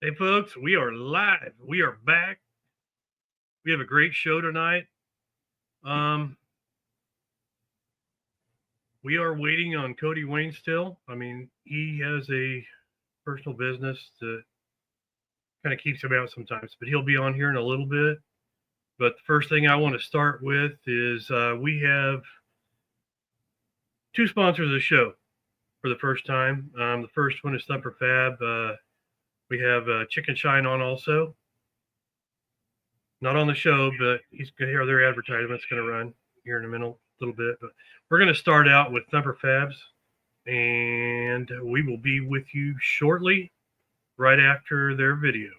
Hey, folks, we are live. We are back. We have a great show tonight. Um, we are waiting on Cody Wayne still. I mean, he has a personal business that kind of keeps him out sometimes, but he'll be on here in a little bit. But the first thing I want to start with is we have two sponsors of the show for the first time. The first one is Thumper Fab. We have Chicken Shine on also. Not on the show, but he's going to hear their advertisements going to run here in a little bit. But we're going to start out with Thumper Fabs, and we will be with you shortly, right after their video.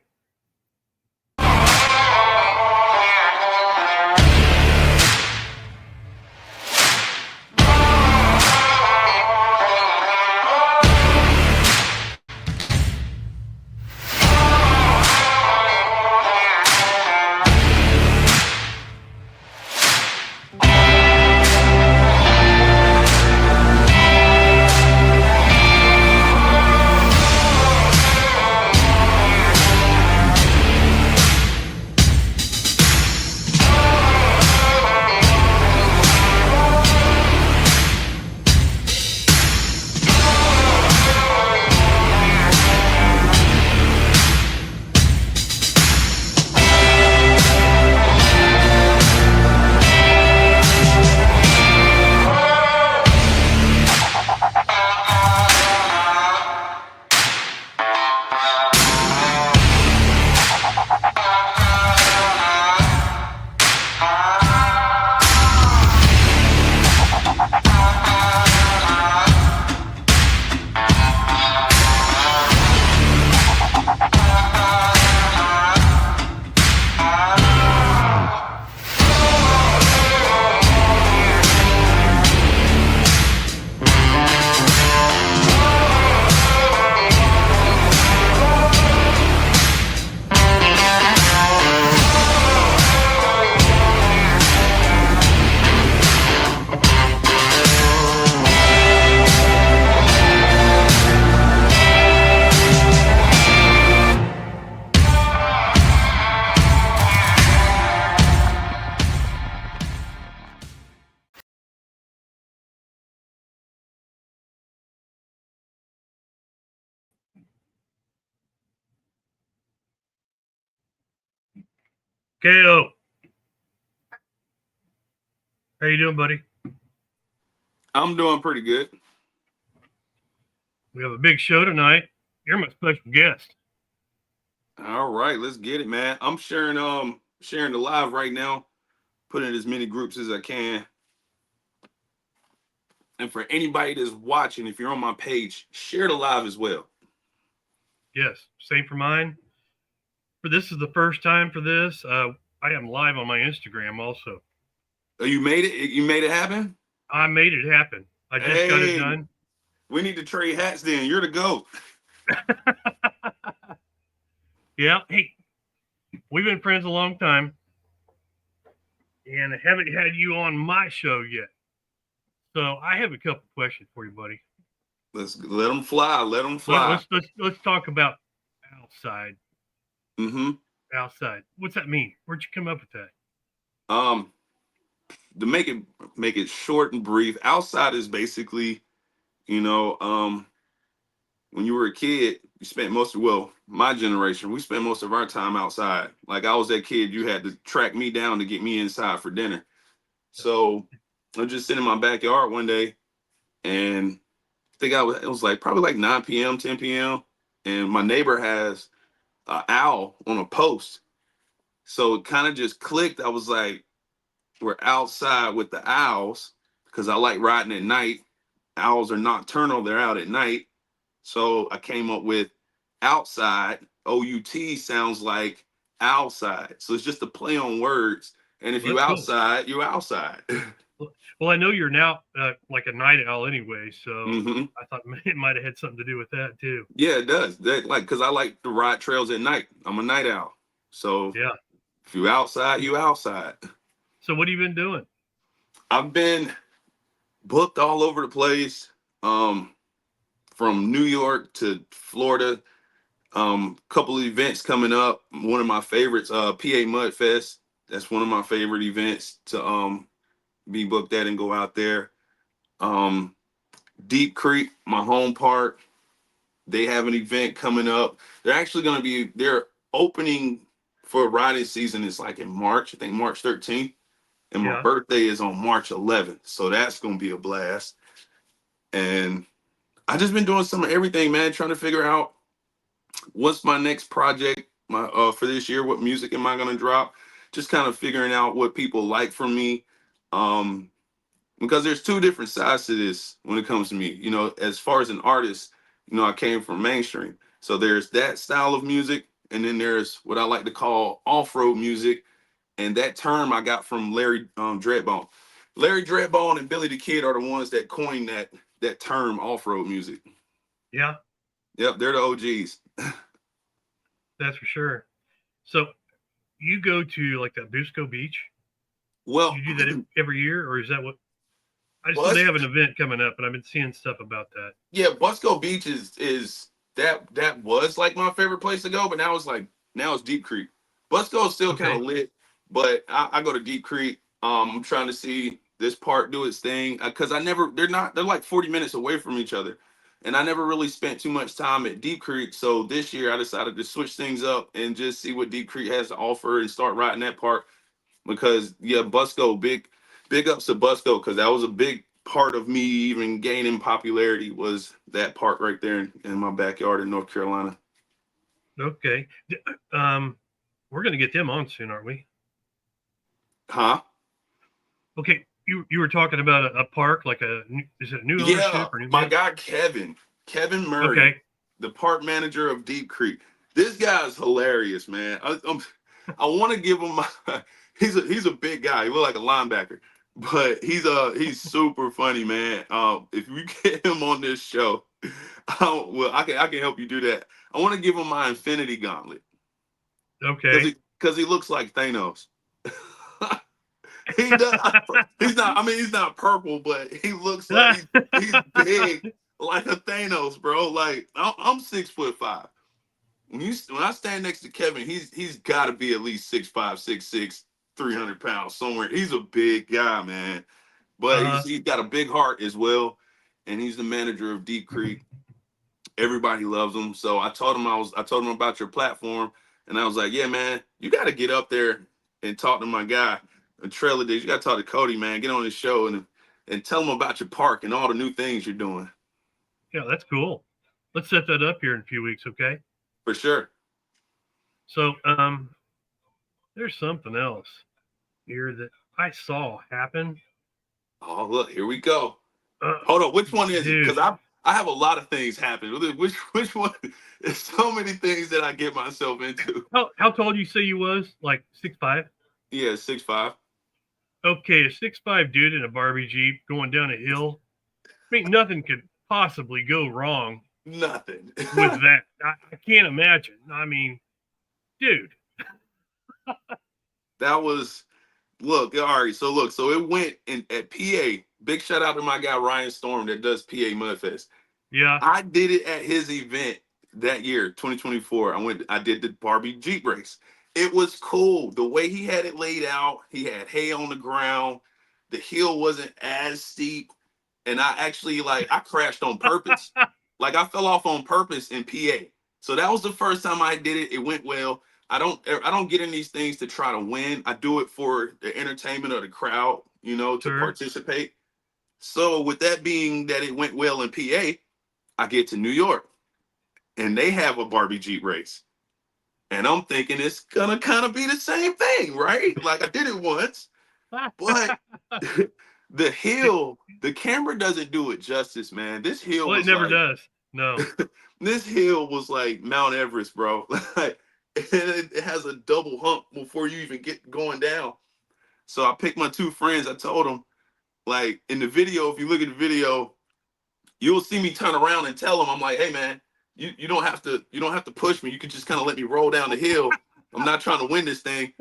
KO, how you doing, buddy? I'm doing pretty good. We have a big show tonight. You're my special guest. All right, let's get it, man. I'm sharing the live right now, putting in as many groups as I can. And for anybody that's watching, if you're on my page, share the live as well. Yes, same for mine. For this is the first time for this. I am live on my Instagram also. Oh, you made it? You made it happen? I made it happen. I just got it Hey, done. we need to trade hats then. You're the GOAT. Yeah. Hey, we've been friends a long time, and I haven't had you on my show yet. So I have a couple questions for you, buddy. Let's let them fly. Let them Let, fly. let's talk about outside. Mm-hmm. Outside. What's that mean? Where'd you come up with that? Um, to make it short and brief, outside is basically, you know, when you were a kid, you spent my generation, we spent most of our time outside. Like I was that kid, you had to track me down to get me inside for dinner. So I'm just sitting in my backyard one day, and it was like probably like 9 p.m., 10 p.m. And my neighbor has an owl on a post. So it kind of just clicked. I was like, we're outside with the owls because I like riding at night. Owls are nocturnal, they're out at night. So I came up with outside. OUT sounds like outside. So it's just a play on words. And if Well, you that's cool. outside, you outside. Well, I know you're now like a night owl anyway, so hmm I thought it might have had something to do with that too. Yeah, it does. Like, because I like to ride trails at night. I'm a night owl. So Yeah. if you outside, you outside. So what have you been doing? I've been booked all over the place, from New York to Florida. Couple of events coming up. One of my favorites, PA Mud Fest. That's one of my favorite events to be booked at and go out there. Um, Deep Creek, my home park, they have an event coming up. They're actually going to be they're opening for riding season. It's like in March, I think March 13th, and my Yeah. birthday is on March 11th, so that's going to be a blast. And I just been doing some of everything, man, trying to figure out what's my next project my for this year. What music am I going to drop? Just kind of figuring out what people like from me. Um, because there's two different sides to this when it comes to me. You know, as far as an artist, you know, I came from mainstream. So there's that style of music, and then there's what I like to call off-road music, and that term I got from Larry Dreadbone. Larry Dreadbone and Billy the Kid are the ones that coined that term off-road music. Yeah. Yep, they're the OGs. That's for sure. So you go to like that Busco Beach? Well, You do that every year, or is that what? I just know they Bus, have an event coming up, and I've been seeing stuff about that. yeah, Busco Beach is that was like my favorite place to go, but now it's Deep Creek. Busco is still kind Okay. of lit, but I go to Deep Creek. I'm trying to see this park do its thing because they're like 40 minutes away from each other, and I never really spent too much time at Deep Creek. So this year I decided to switch things up and just see what Deep Creek has to offer and start riding that park because yeah, Busco, big ups to Busco because that was a big part of me even gaining popularity was that park right there in my backyard in North Carolina. Okay. Um, we're gonna get them on soon, aren't we? Huh? Okay. You were talking about a park, like is it a new Yeah, ownership or new my man? guy Kevin Murray, Okay. the park manager of Deep Creek. This guy is hilarious, man. I want to give him my. He's a big guy. He look like a linebacker, but he's super funny, man. If you get him on this show, well, I can help you do that. I want to give him my Infinity Gauntlet Okay. because he looks like Thanos. He does. He's not. I mean, he's not purple, but he looks like he's big, like a Thanos, bro. Like I'm 6'5". When I stand next to Kevin, he's got to be at least 6'5", 6'6", 300 pounds somewhere. He's a big guy, man. But Uh-huh. he's got a big heart as well, and he's the manager of Deep Creek. Everybody loves him. So I told him about your platform, and I was like, yeah, man, you got to get up there and talk to my guy, Trailer Days. You got to talk to Cody, man. Get on his show and tell him about your park and all the new things you're doing. Yeah, that's cool. Let's set that up here in a few weeks, okay? For sure. So, there's something else here that I saw happen. Oh, look, here we go. Uh, Hold on, which one is it? Because dude, I have a lot of things happen. Which one? There's so many things that I get myself into. how tall do you say you was? Like 6'5"? Yeah, 6'5". Okay, a 6'5" dude in a Barbie Jeep going down a hill. I mean, nothing could possibly go wrong Nothing. with that. I can't imagine. I mean, dude. That was look, all right. So look, so it went in at PA. Big shout out to my guy Ryan Storm that does PA Mudfest. Yeah, I did it at his event that year, 2024. I did the Barbie Jeep race. It was cool. The way he had it laid out, he had hay on the ground. The hill wasn't as steep. And I actually I crashed on purpose. Like I fell off on purpose in PA. So that was the first time I did it. It went well. I don't get in these things to try to win. I do it for the entertainment of the crowd, to sure. participate. So with that being that it went well in PA, I get to New York and they have a Barbie Jeep race. And I'm thinking it's gonna kind of be the same thing, right? Like I did it once, but the hill, the camera doesn't do it justice, man. This hill Well, it was never like does. No. this hill was like Mount Everest, bro. Like it has a double hump before you even get going down. So I picked my two friends. I told them, like in the video, if you look at the video, you'll see me turn around and tell them, I'm like, hey man, you don't have to push me. You can just kind of let me roll down the hill. I'm not trying to win this thing.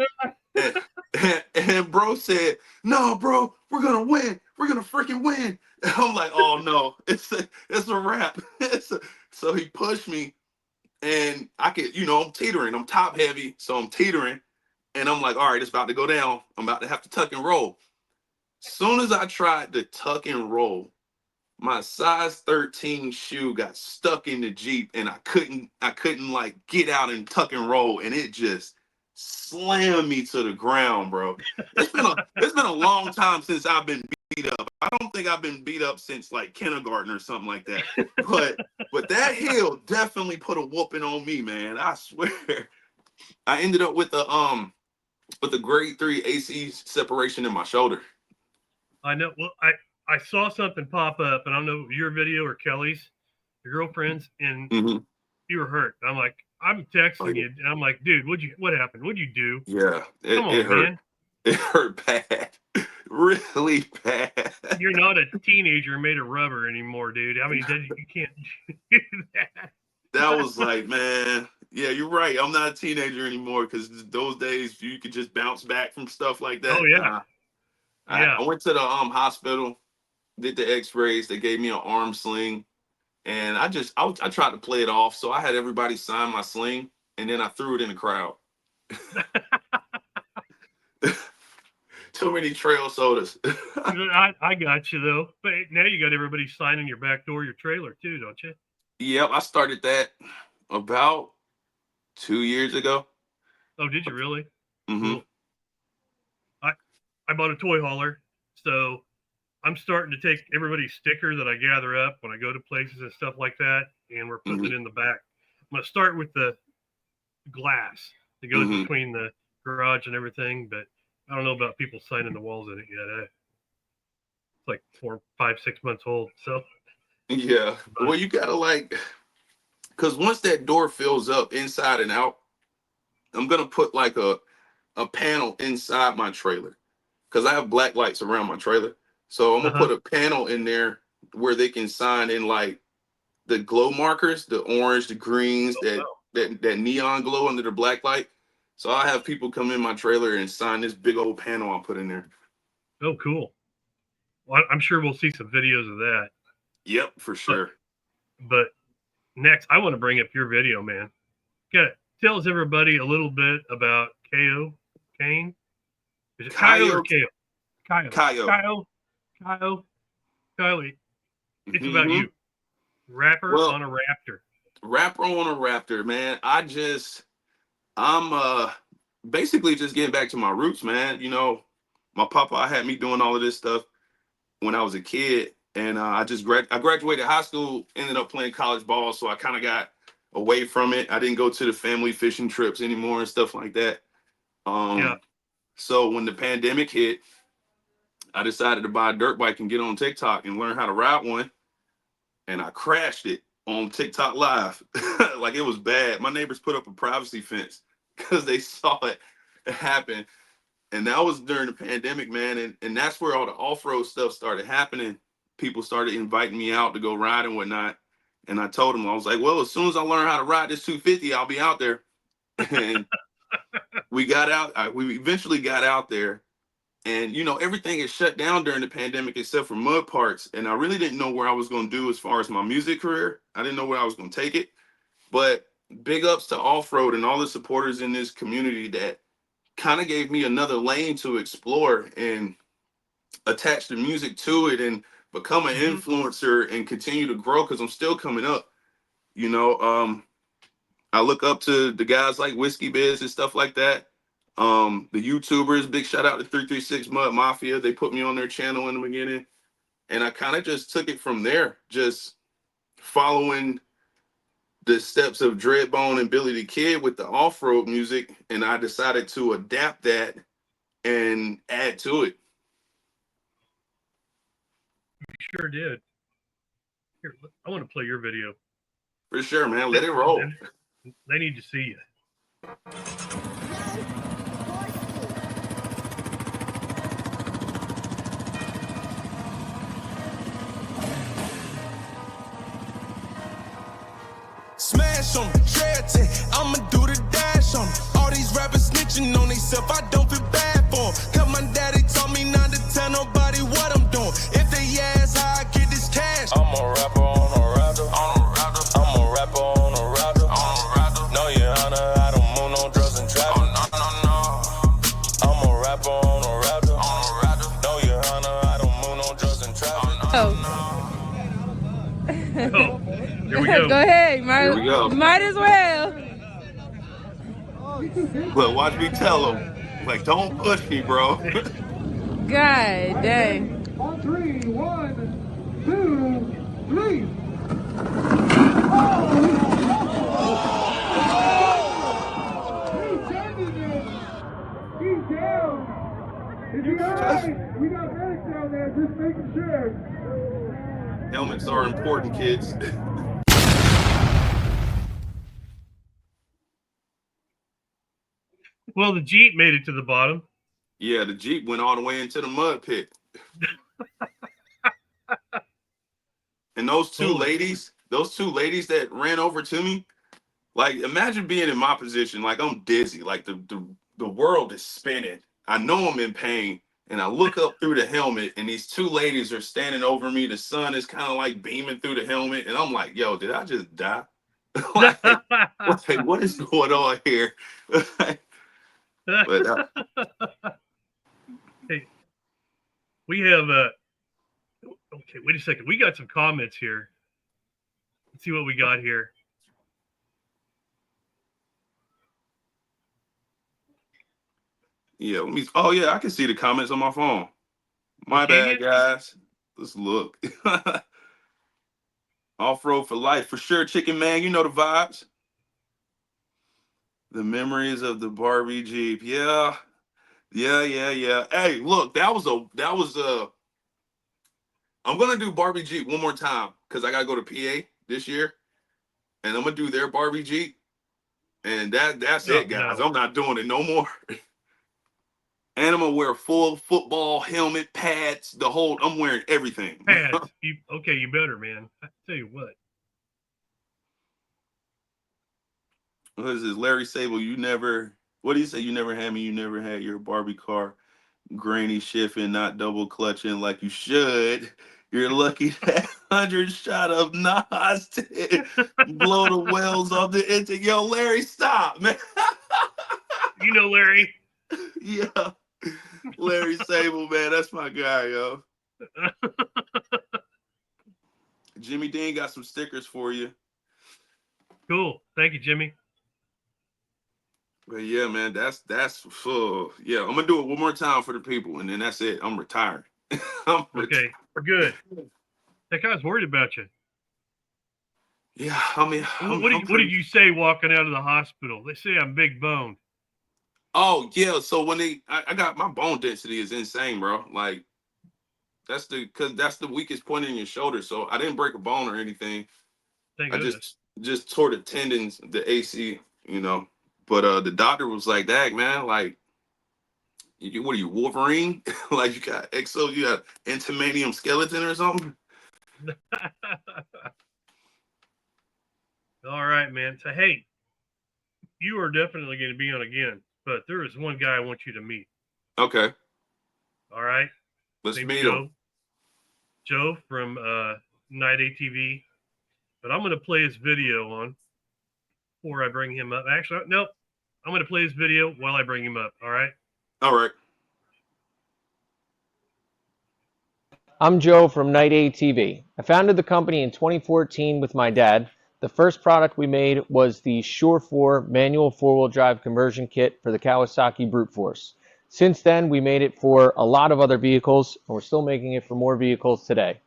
And bro said, no, bro, we're gonna win. We're gonna freaking win. And I'm like, oh no, it's a wrap. So he pushed me, and I could, I'm teetering. I'm top heavy, so I'm teetering, and I'm like, all right, it's about to go down. I'm about to have to tuck and roll. Soon as I tried to tuck and roll, my size 13 shoe got stuck in the Jeep, and I couldn't like get out and tuck and roll, and it just slammed me to the ground, bro. It's been a long time since I've been beat up. I don't think I've been beat up since like kindergarten or something like that. But that hill definitely put a whooping on me, man. I swear. I ended up with a grade 3 AC separation in my shoulder. I know. Well, I saw something pop up, and I don't know your video or Kelly's, your girlfriend's, and Hmm. you were hurt. I'm like, I'm texting you, and I'm like, dude, what happened? What'd you do? Yeah, Come it on, hurt. man. It hurt bad, really bad. You're not a teenager made of rubber anymore, dude. I mean, you can't do that. That was like, man, yeah, you're right. I'm not a teenager anymore because those days you could just bounce back from stuff like Oh that. yeah, Nah, I, yeah. I went to the hospital, did the X-rays. They gave me an arm sling, and I tried to play it off. So I had everybody sign my sling, and then I threw it in the crowd. Too many trail sodas. I got you though. But now you got everybody signing your back door, your trailer too, don't you? Yep, I started that about 2 years ago. Oh, did you really? Hmm. Cool. I I bought a toy hauler, so I'm starting to take everybody's sticker that I gather up when I go to places and stuff like that, and we're putting Hmm. it in the back. I'm gonna start with the glass that goes Hmm. between the garage and everything, but I don't know about people signing the walls in it yet. It's like 4, 5, 6 months old. So, Yeah. but Well, you gotta like, because once that door fills up inside and out, I'm gonna put like a panel inside my trailer because I have black lights around my trailer. So I'm gonna uh-huh. put a panel in there where they can sign in like the glow markers, the orange, the greens, that Oh, that neon glow under the black light. So I have people come in my trailer and sign this big old panel I put in there. oh, cool. Well, I'm sure we'll see some videos of that. Yep, for But sure. but next, I want to bring up your video, man. Got tells everybody a little bit about Ko Kane. Is it Kyo or Coyote, Ko? Kyo. coyote. Kyo. Kyo. Kylie. It's about Hmm. you. Rapper Well, on a raptor. rapper on a raptor, man. I'm basically just getting back to my roots, man. My papa had me doing all of this stuff when I was a kid, and I graduated high school, ended up playing college ball, so I kind of got away from it. I didn't go to the family fishing trips anymore and stuff like that. Yeah. So when the pandemic hit, I decided to buy a dirt bike and get on TikTok and learn how to ride one, and I crashed it on TikTok live. Like it was bad. My neighbors put up a privacy fence because they saw it happen. And that was during the pandemic, man. And that's where all the off-road stuff started happening. People started inviting me out to go ride and whatnot. And I told them, I was like, well, as soon as I learn how to ride this 250, I'll be out there. And we got out, we eventually got out there. And everything is shut down during the pandemic except for mud parts. And I really didn't know where I was going to do as far as my music career. I didn't know where I was going to take it. But big ups to off-road and all the supporters in this community that kind of gave me another lane to explore and attach the music to it and become an Hmm. influencer and continue to grow because I'm still coming up. You know, I look up to the guys like Whiskey Biz and stuff like that. The YouTubers, big shout out to 336 Mud Mafia. They put me on their channel in the beginning. And I kind of just took it from there, just following the steps of Dreadbone and Billy the Kid with the off-road music. And I decided to adapt that and add to it. You sure did. Here, I want to play your video. For sure, man. They, Let it roll. they need to see you. Smash on the trail, I'ma do the dash on 'em. All these rappers snitching on themselves, I don't feel bad for 'em. Cause my daddy told me not to tell nobody what I'm doing. If they ask how I get this cash, I'm a rapper on a rapper. I'm a rapper on a rapper. Here we go. Might as well. Look, watch me tell him. Like, don't push me, bro. God dang. On three, 1, 2, 3. He's sending it. He's down. Is he all right? We got medics down there, just making sure. Helmets are important, kids. Well, the Jeep made it to the bottom. Yeah, the Jeep went all the way into the mud pit. And those two ladies that ran over to me, like, imagine being in my position. Like, I'm dizzy. Like, the world is spinning. I know I'm in pain. And I look up through the helmet, and these two ladies are standing over me. The sun is kind of like beaming through the helmet. And I'm like, yo, did I just die? like, what is going on here? But Hey, we have okay, wait a second. We got some comments here. Let's see what we got here. yeah, let me. Oh yeah, I can see the comments on my phone. My Can bad, you? guys. Let's look. Off road for life for sure, Chicken Man. You know the vibes. The memories of the Barbie Jeep. Yeah. Hey, look, that was I'm gonna do Barbie Jeep one more time because I gotta go to PA this year, and I'm gonna do their Barbie Jeep, and that's Oh, it, guys. no. I'm not doing it no more. And I'm gonna wear full football helmet, pads, the whole. I'm wearing everything. Pads. Okay, you better, man. I tell you what. What is this, Larry Sable? You never. What do you say? You never had me. You never had your Barbie car. Grainy shifting, not double clutching like you should. You're lucky that 100 shot of Nas to blow the wells off the intake. Yo, Larry, stop, man. You know, Larry. Yeah, Larry Sable, man, that's my guy, yo. Jimmy Dean got some stickers for you. Cool. Thank you, Jimmy. But yeah, man, that's yeah. I'm gonna do it one more time for the people, and then that's it. I'm retired. Okay, good. That guy's worried about you. Yeah, I mean, What did you say walking out of the hospital? They say I'm big boned. Oh yeah, so when I got my bone density is insane, bro. Like that's the weakest point in your shoulder. So I didn't break a bone or anything. Thank I goodness. just tore the tendons, the AC, you know. But the doctor was like, "Dag, man, like, what are you, Wolverine? Like you got you got intimanium skeleton or something?" All right, man. So hey, you are definitely going to be on again, but there is one guy I want you to meet. Okay, All right. let's Name's meet Joe. him. Joe from Night ATV. But I'm going to play his video on before I bring him up. Actually, nope. I'm going to play his video while I bring him up. All right. All right. I'm Joe from Night ATV. I founded the company in 2014 with my dad. The first product we made was the Sure 4 manual four-wheel drive conversion kit for the Kawasaki Brute Force. Since then, we made it for a lot of other vehicles, and we're still making it for more vehicles today.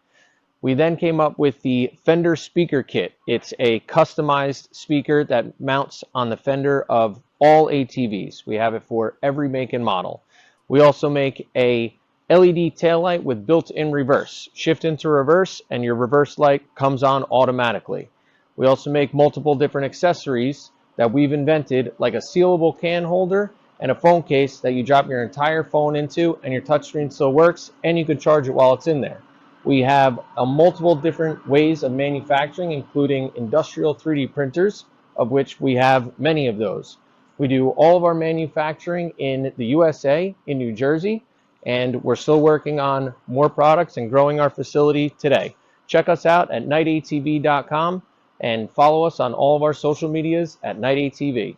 We then came up with the Fender speaker kit. It's a customized speaker that mounts on the fender of all ATVs. We have it for every make and model. We also make a LED taillight with built-in reverse. Shift into reverse and your reverse light comes on automatically. We also make multiple different accessories that we've invented, like a sealable can holder and a phone case that you drop your entire phone into and your touchscreen still works and you can charge it while it's in there. We have multiple different ways of manufacturing, including industrial 3D printers, of which we have many of those. We do all of our manufacturing in the USA, in New Jersey, and we're still working on more products and growing our facility today. Check us out at nightatv.com and follow us on all of our social medias at nightatv.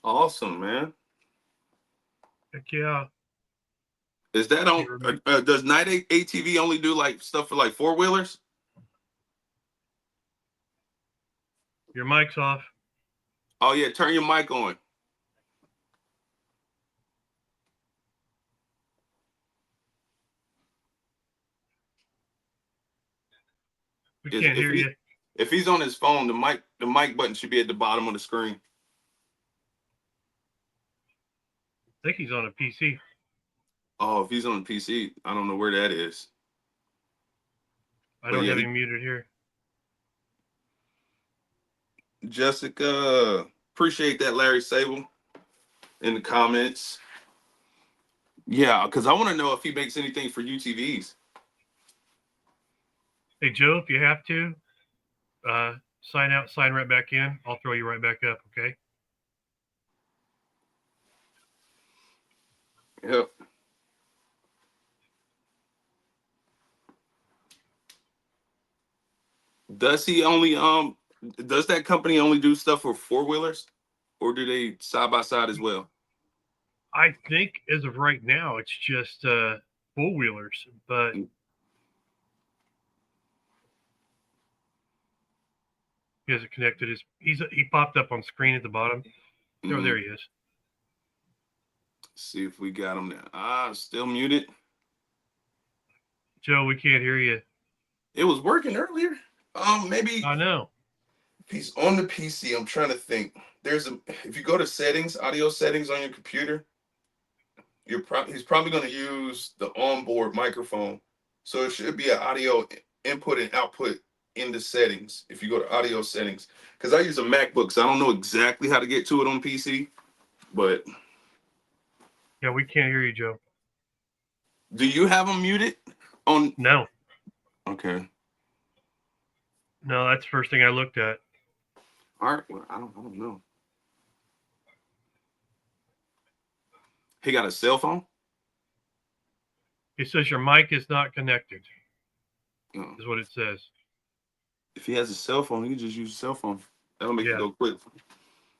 Awesome, man. Heck yeah. Is that on? Does Night ATV only do like stuff for like four wheelers? Your mic's off. Oh yeah, turn your mic on. We Is can't hear you. if he's on his phone, the mic button should be at the bottom of the screen. I think he's on a PC. Oh, if he's on the PC, I don't know where that is. I But don't yeah, have him muted here. Jessica, appreciate that, Larry Sable, in the comments. Yeah, because I want to know if he makes anything for UTVs. Hey, Joe, if you have to, sign out, sign right back in. I'll throw you right back up, okay? Yep. Does he only does that company only do stuff for four-wheelers, or do they side by side as well? I think as of right now, it's just four-wheelers, but he hasn't connected his. He popped up on screen at the bottom. Oh, there he is. See if we got him now. Still muted. Joe, we can't hear you. It was working earlier. Maybe I know. if he's on the PC, I'm trying to think. If you go to settings, audio settings on your computer, he's probably going to use the onboard microphone. So it should be an audio input and output in the settings. If you go to audio settings, because I use a MacBook, so I don't know exactly how to get to it on PC. But yeah, we can't hear you, Joe. Do you have him muted? No. Okay. No, that's the first thing I looked at. All right. Well, I don't know. He got a cell phone? It says your mic is not connected. Oh. Is what it says. If he has a cell phone, he can just use a cell phone. That'll make it go quick.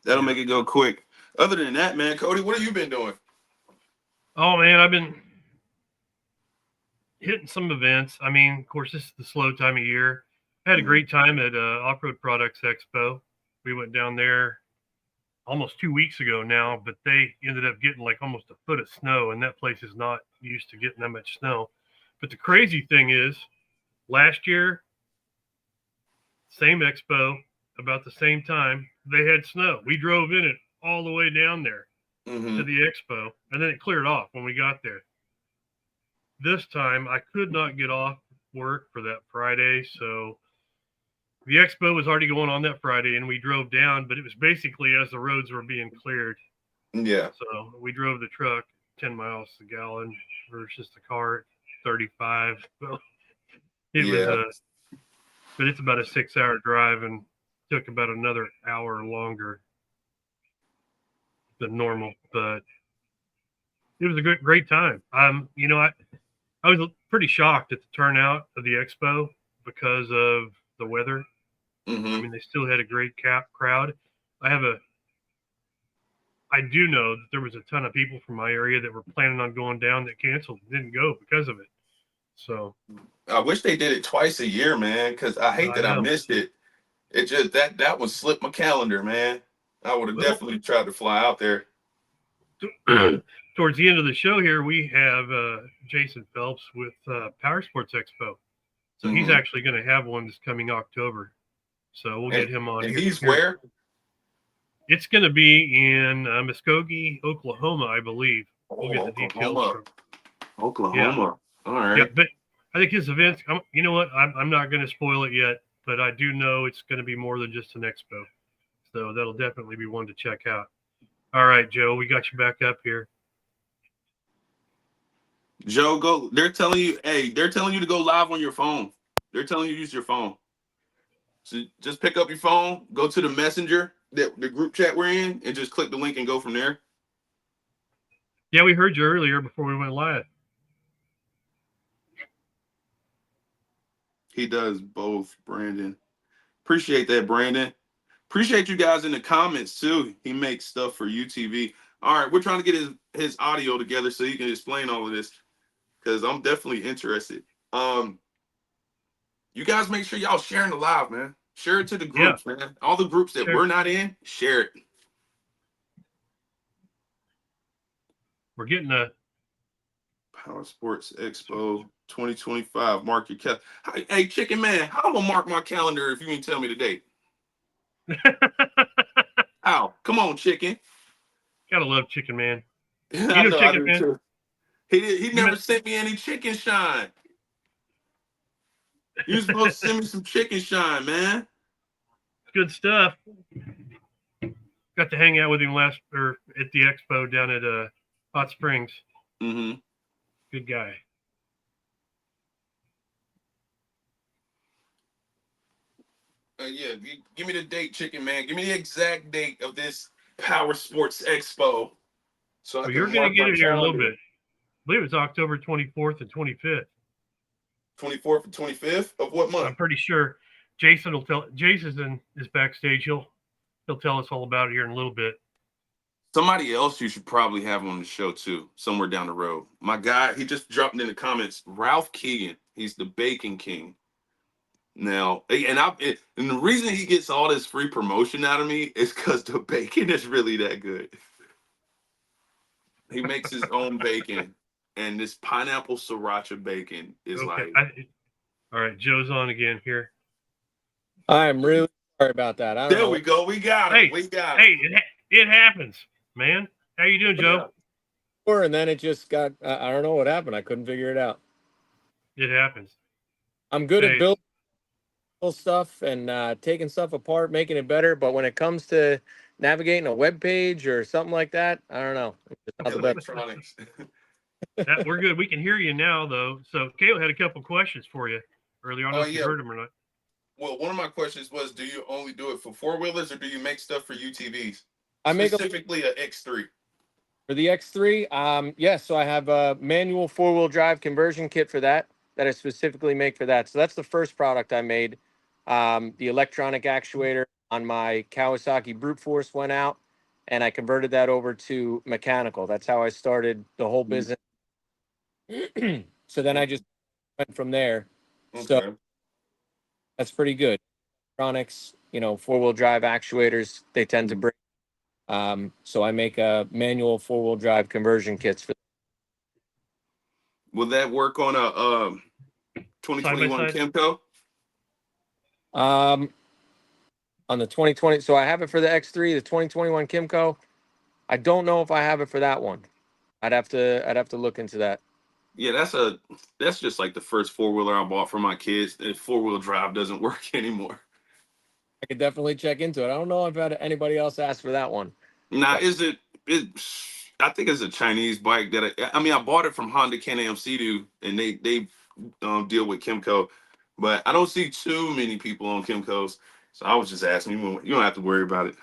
Make it go quick. Other than that, man, Cody, what have you been doing? Oh man, I've been hitting some events. I mean, of course, this is the slow time of year. I had a great time at Off-Road Products Expo. We went down there almost 2 weeks ago now, but they ended up getting like almost a foot of snow, and that place is not used to getting that much snow. But the crazy thing is, last year, same expo, about the same time, they had snow. We drove in it all the way down there to the expo, and then it cleared off when we got there. This time, I could not get off work for that Friday, so the expo was already going on that Friday, and we drove down, but it was basically as the roads were being cleared. Yeah. So we drove the truck 10 miles a gallon versus the car at 35. Well, it was but it's about a 6-hour drive and took about another hour longer than normal. But it was a great time. You know, I was pretty shocked at the turnout of the expo because of the weather. I mean, they still had a great crowd. I do know that there was a ton of people from my area that were planning on going down that canceled and didn't go because of it. So I wish they did it twice a year, man, because I hate that I missed it. It just that would slip my calendar, man. I would have definitely tried to fly out there. Towards the end of the show here, we have Jason Phelps with Power Sports Expo. So he's actually going to have one this coming October. So we'll get him on. And here. he's where? It's going to be in Muskogee, Oklahoma, I believe. We'll get the details from Oklahoma. All right. Yeah, but I think his events, you know what? I'm not going to spoil it yet, but I do know it's going to be more than just an expo. So that'll definitely be one to check out. All right, Joe, we got you back up here. Joe, go. They're telling you to go live on your phone. They're telling you to use your phone. So just pick up your phone, go to the messenger, the group chat we're in, and just click the link and go from there. Yeah, we heard you earlier before we went live. He does both, Brandon. Appreciate that, Brandon. Appreciate you guys in the comments too. He makes stuff for UTV. All right, we're trying to get his audio together so he can explain all of this because I'm definitely interested. You guys make sure y'all sharing the live, man. Share it to the Yeah, groups, man. All the groups that sure. we're not in, share it. We're getting a Power Sports Expo 2025. Mark your calendar. Hey, Chicken Man, how am I gonna mark my calendar if you can tell me the date? How? Come on, Chicken. gotta love Chicken Man. I know I Chicken do Man. too. He You never met, sent me any chicken shine. You supposed to send me some chicken shine, man. good stuff. Got to hang out with him at the expo down at Hot Springs. Mm-hmm. Good guy. Yeah, give me the date, Chicken Man. Give me the exact date of this Power Sports Expo, so I Well, can you're gonna mark get my it here in a little calendar. bit. I believe it's October 24th and 25th. 24th and 25th of what month? I'm pretty sure Jason will tell. Jason is backstage. He'll tell us all about it here in a little bit. Somebody else you should probably have on the show too, somewhere down the road. My guy, he just dropped in the comments. Ralph Keegan, he's the Bacon King. Now, and the reason he gets all this free promotion out of me is because the bacon is really that good. He makes his own bacon, and this pineapple sriracha bacon is Okay. like. All right. Joe's on again here. I'm really sorry about that. I don't There know. we go. We got him. Hey, We got hey, him. it happens, man. How you doing, Joe? And then it just got, I don't know what happened. I couldn't figure it out. It happens. I'm good at Hey, building stuff and taking stuff apart, making it better. But when it comes to navigating a web page or something like that, I don't know. It's just not the best. Electronics. we're good. We can hear you now, though. So, Kayla had a couple questions for you earlier. I don't know if you Yeah. heard them or not. Well, one of my questions was, do you only do it for four-wheelers or do you make stuff for UTVs? I make Specifically a X3. for the X3. Yes, so I have a manual four-wheel drive conversion kit for that I specifically make for that. So that's the first product I made. The electronic actuator on my Kawasaki Brute Force went out, and I converted that over to mechanical. That's how I started the whole business. So then I just went from there. So Okay. that's pretty good. Electronics, four-wheel drive actuators, they tend to break. So I make a manual four-wheel drive conversion kits for. Will that work on a Side by 2021 side. Kimco? On the 2020. So I have it for the X3, the 2021 Kimco. I don't know if I have it for that one. I'd have to look into that. Yeah, that's just like the first four-wheeler I bought for my kids. If four-wheel drive doesn't work anymore. I could definitely check into it. I don't know if I've had anybody else ask for that one. Now, But I think it's a Chinese bike that I bought it from Honda Can-Am Sea-Doo, and they deal with Kimco, but I don't see too many people on Kimco's. So I was just asking you. You don't have to worry about it.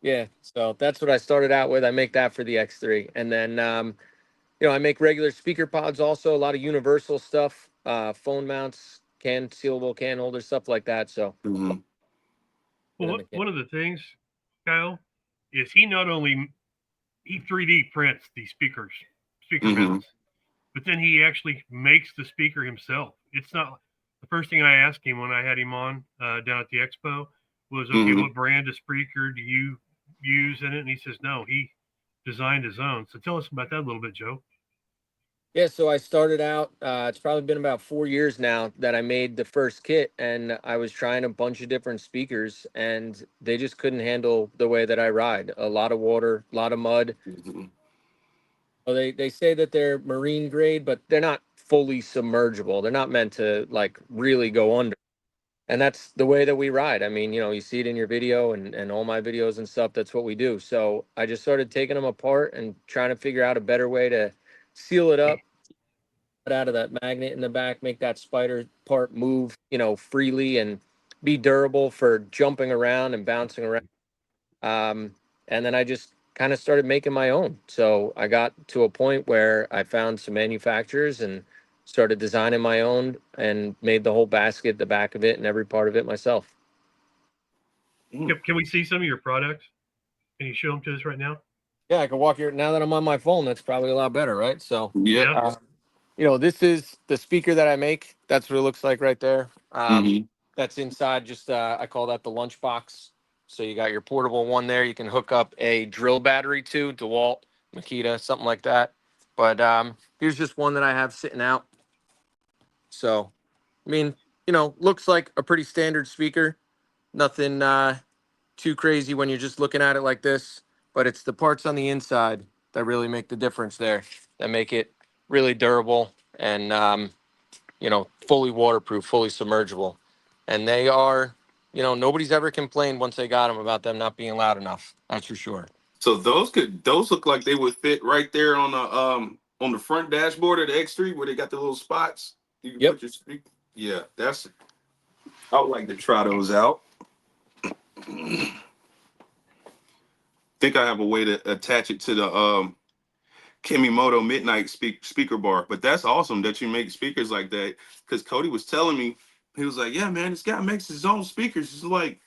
yeah, so that's what I started out with. I make that for the X3, and then I make regular speaker pods also. A lot of universal stuff, phone mounts, sealable can holders, stuff like that. So. Mm-hmm. Well, one of the things, Kyle, is he 3D prints these speaker Mm-hmm. mounts, but then he actually makes the speaker himself. It's not the first thing I asked him when I had him on down at the expo was, okay, Mm-hmm. what brand of speaker do you use in it? And he says, no, he designed his own. So tell us about that a little bit, Joe. Yeah, so I started out, it's probably been about 4 years now that I made the first kit, and I was trying a bunch of different speakers, and they just couldn't handle the way that I ride. A lot of water, a lot of mud. Mm-hmm. Well, they say that they're marine grade, but they're not fully submergible. They're not meant to like really go under. And that's the way that we ride. I mean, you see it in your video and all my videos and stuff. That's what we do. So I just started taking them apart and trying to figure out a better way to seal it up out of that magnet in the back, make that spider part move, freely and be durable for jumping around and bouncing around. And then I just kind of started making my own. So I got to a point where I found some manufacturers and started designing my own and made the whole basket, the back of it, and every part of it myself. Can we see some of your products? Can you show them to us right now? Yeah, I can walk here now that I'm on my phone. That's probably a lot better, right? So Yeah. this is the speaker that I make. That's what it looks like right there. Mm-hmm. That's inside. Just I call that the lunchbox. So you got your portable one there. You can hook up a drill battery to DeWalt, Makita, something like that. But here's just one that I have sitting out. So, I mean, looks like a pretty standard speaker. Nothing too crazy when you're just looking at it like this. But it's the parts on the inside that really make the difference there, that make it really durable and fully waterproof, fully submergible. And they are, nobody's ever complained once they got them about them not being loud enough. That's for sure. So those look like they would fit right there on the front dashboard of the X3 where they got the little spots. You can Yep. put your speaker. Yeah, I would like to try those out. Think I have a way to attach it to the Kimimoto Midnight speaker bar, but that's awesome that you make speakers like that. Because Cody was telling me, he was like, "Yeah, man, this guy makes his own speakers. It's like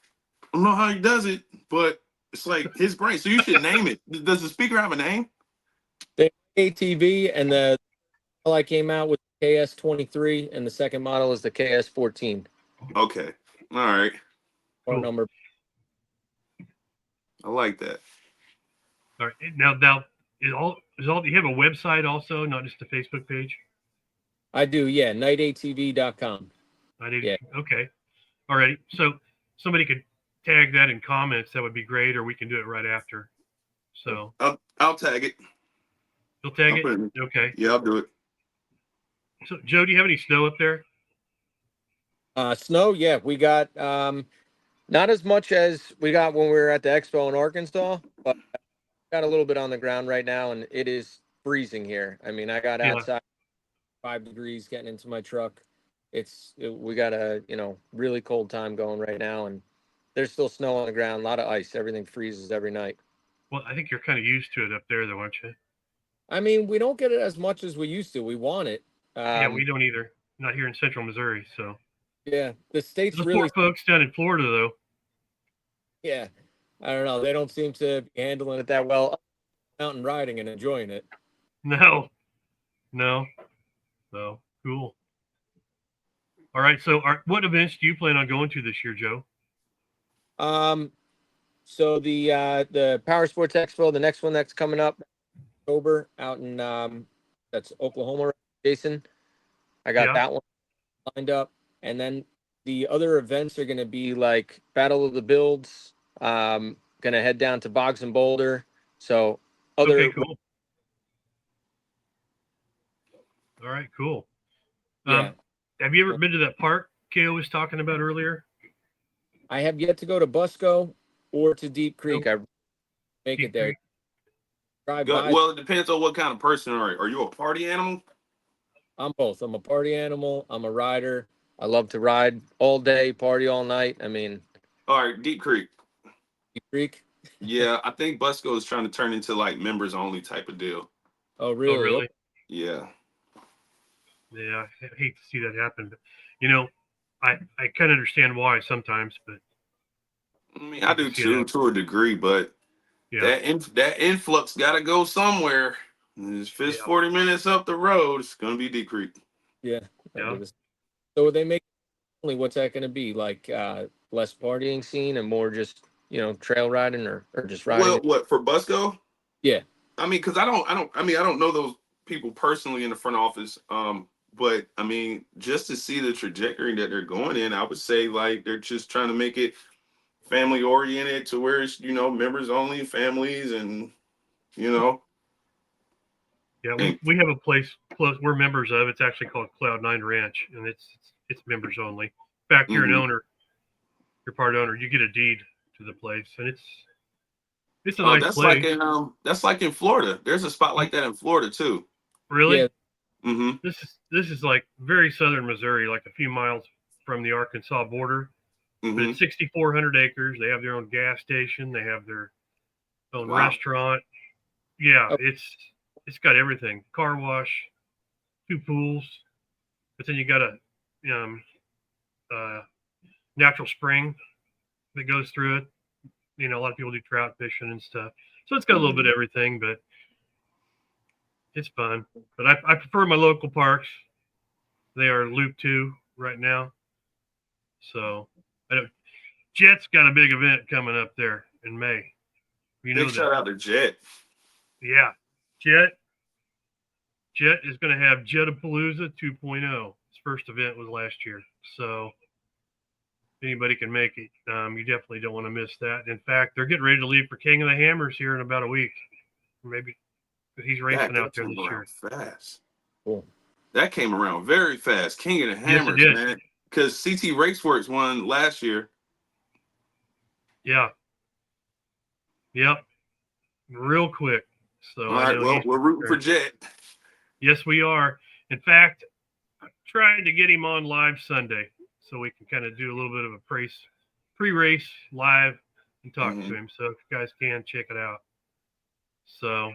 I don't know how he does it, but it's like his brain. So you should name it. Does the speaker have a name?" The ATV and the model I came out with KS23, and the second model is the KS14. Okay, all right, Or Cool. number. I like that. All right. Now, do you have a website also, not just a Facebook page? I do, yeah. nightatv.com. I did. Yeah. Okay. All right. So somebody could tag that in comments. That would be great, or we can do it right after. So I'll tag it. you'll tag I'll it. put it. Okay. Yeah, I'll do it. So Joe, do you have any snow up there? Snow, yeah. We got not as much as we got when we were at the expo in Arkansas, but got a little bit on the ground right now, and it is freezing here. I mean, I got Yeah. outside 5 degrees getting into my truck. We got a really cold time going right now, and there's still snow on the ground, a lot of ice. Everything freezes every night. Well, I think you're kind of used to it up there, though, aren't you? I mean, we don't get it as much as we used to. We want it. Yeah, we don't either. Not here in Central Missouri. So Yeah, the state's those really. poor folks down in Florida, though. Yeah, I don't know. They don't seem to be handling it that well. Mountain riding and enjoying it. No. So cool. All right. So, what events do you plan on going to this year, Joe? So the Power Sports Expo, the next one that's coming up, October, out in that's Oklahoma, Jason. I got that one lined up, and then the other events are going to be like Battle of the Builds. Going to head down to Boggs and Boulder. So Okay, cool. All right, cool. Yeah. Have you ever been to that park KO was talking about earlier? I have yet to go to Busco or to Deep Creek. I make it there. Drive by. Well, it depends on what kind of person are you. A party animal? I'm both. I'm a party animal. I'm a rider. I love to ride all day, party all night. I mean, All right, Deep Creek. Deep Creek. Yeah, I think Busco is trying to turn into like members only type of deal. Oh, really? Oh, really? Yeah. Yeah, I hate to see that happen, but I kind of understand why sometimes, but I mean, I do too, to a degree, but yeah, that influx got to go somewhere. If it's 40 minutes up the road, it's gonna be Deep Creek. Yeah. Yeah. So they make only what's that going to be like? Less partying scene and more just trail riding or just riding. Well, what for Busco? Yeah. I mean, because I don't know those people personally in the front office. But I mean, just to see the trajectory that they're going in, I would say like they're just trying to make it family oriented to where it's members only, families, and Yeah, we have a place close. We're members of. It's actually called Cloud9 Ranch, and it's members only. In fact, you're an owner. You're part owner. You get a deed to the place, and it's a nice that's place. That's like in Florida. There's a spot like that in Florida too. Really? Yeah. Mm-hmm. This is like very southern Missouri, like a few miles from the Arkansas border. Mm-hmm. But it's 6,400 acres. They have their own gas station. They have their own restaurant. Yeah, it's got everything. Car wash, 2 pools, but then you got a natural spring that goes through it. A lot of people do trout fishing and stuff. So it's got a little bit of everything, but It's fun, but I prefer my local parks. They are Loop 2 right now. So I don't, Jet's got a big event coming up there in May. You Big know shout that. out to Jet. Yeah. Jet Jet is going to have Jetapalooza 2.0. His first event was last year. So if anybody can make it, you definitely don't want to miss that. In fact, they're getting ready to leave for King of the Hammers here in about a week. Maybe he's racing out That there came this around year. fast. Cool. That came around very fast. King of the Yes, it Hammers, did. man. Because CT Raceworks won last year. Yeah. Yep. Real quick. So All I right, know well, he's we're rooting for Jet. Yes, we are. In fact, I'm trying to get him on live Sunday so we can kind of do a little bit of a pre-race live and talk to Mhm. him. So if you guys can check it out. So,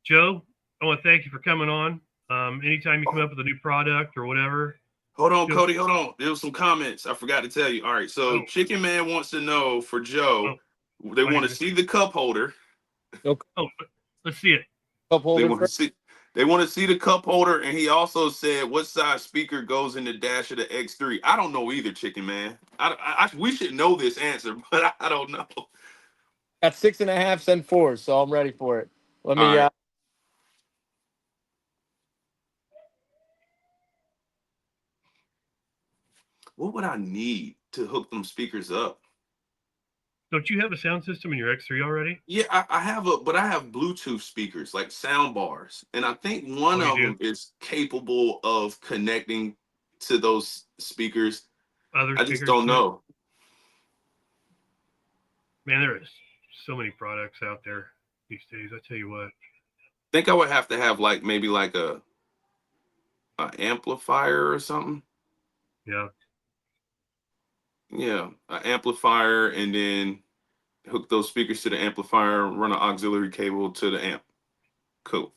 Joe, I want to thank you for coming on. Anytime you come up with a new product or whatever, Hold on, feel Cody. Hold on. There was some comments I forgot to tell you. All right, so oh Chicken Man wants to know for oh Joe. They I want to didn't see the cup holder. No oh let's see it. cup They holder want to for see. They want to see the cup holder, and he also said, "What size speaker goes in the dash of the X3?" I don't know either, Chicken Man. We should know this answer, but I don't know. got 6.5 cent fours, so I'm ready for it. Let All me right. What would I need to hook them speakers up? Don't you have a sound system in your X3 already? Yeah, I have but I have Bluetooth speakers, like sound bars, and I think Oh, one you of do. them is capable of connecting to those speakers. Other I just speakers don't to it. know. Man, there is so many products out there these days. I tell you what. Think I would have to have like maybe like a amplifier or something. Yeah. Yeah, an amplifier, and then hook those speakers to the amplifier, run an auxiliary cable to the amp. Cool.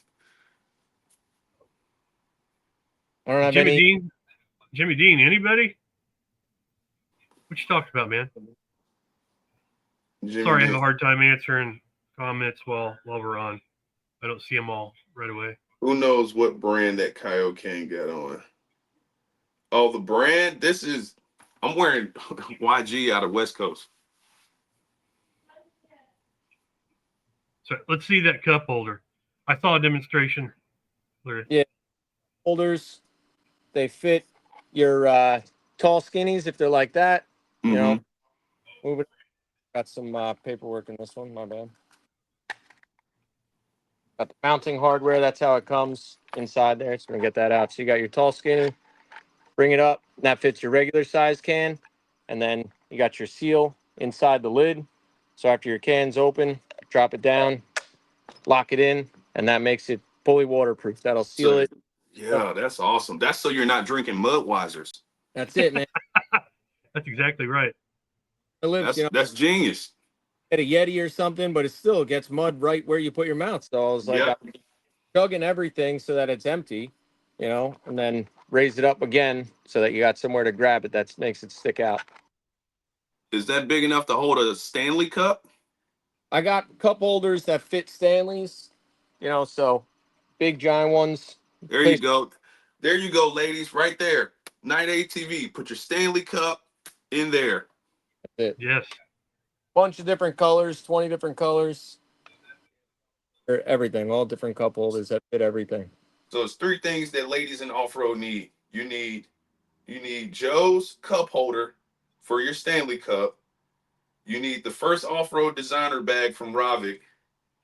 I don't have Jimmy any. Dean. Jimmy Dean. Anybody? What you talking about, man? Jimmy Sorry, I have D. a hard time answering comments while we're on. I don't see them all right away. Who knows what brand that Kaioken got on? Oh, the brand. I'm wearing YG out of West Coast. So let's see that cup holder. I saw a demonstration. Yeah, holders. They fit your tall skinnies if they're like that. You know, Mm-hmm. move it. Got some paperwork in this one. My bad. Got the mounting hardware. That's how it comes inside there. It's gonna get that out. So you got your tall skinny. Bring it up. And that fits your regular size can, and then you got your seal inside the lid. So after your can's open, drop it down, lock it in, and that makes it fully waterproof. That'll seal So it. yeah, that's awesome. That's so you're not drinking Mudweisers. That's it, man. That's exactly right. It lives, That's genius. at a Yeti or something, but it still gets mud right where you put your mouth. So I was like, Yep. I'm chugging everything so that it's empty, and then raise it up again so that you got somewhere to grab it. That makes it stick out. Is that big enough to hold a Stanley cup? I got cup holders that fit Stanleys, so big giant ones. There you Place go. There you go, ladies. Right there. Night ATV. Put your Stanley cup in there. it. Yes. Bunch of different colors, 20 different colors, or everything, all different cup holders that fit everything. So it's three things that ladies in off-road need. You need Joe's cup holder for your Stanley cup. You need the first off-road designer bag from Ravic.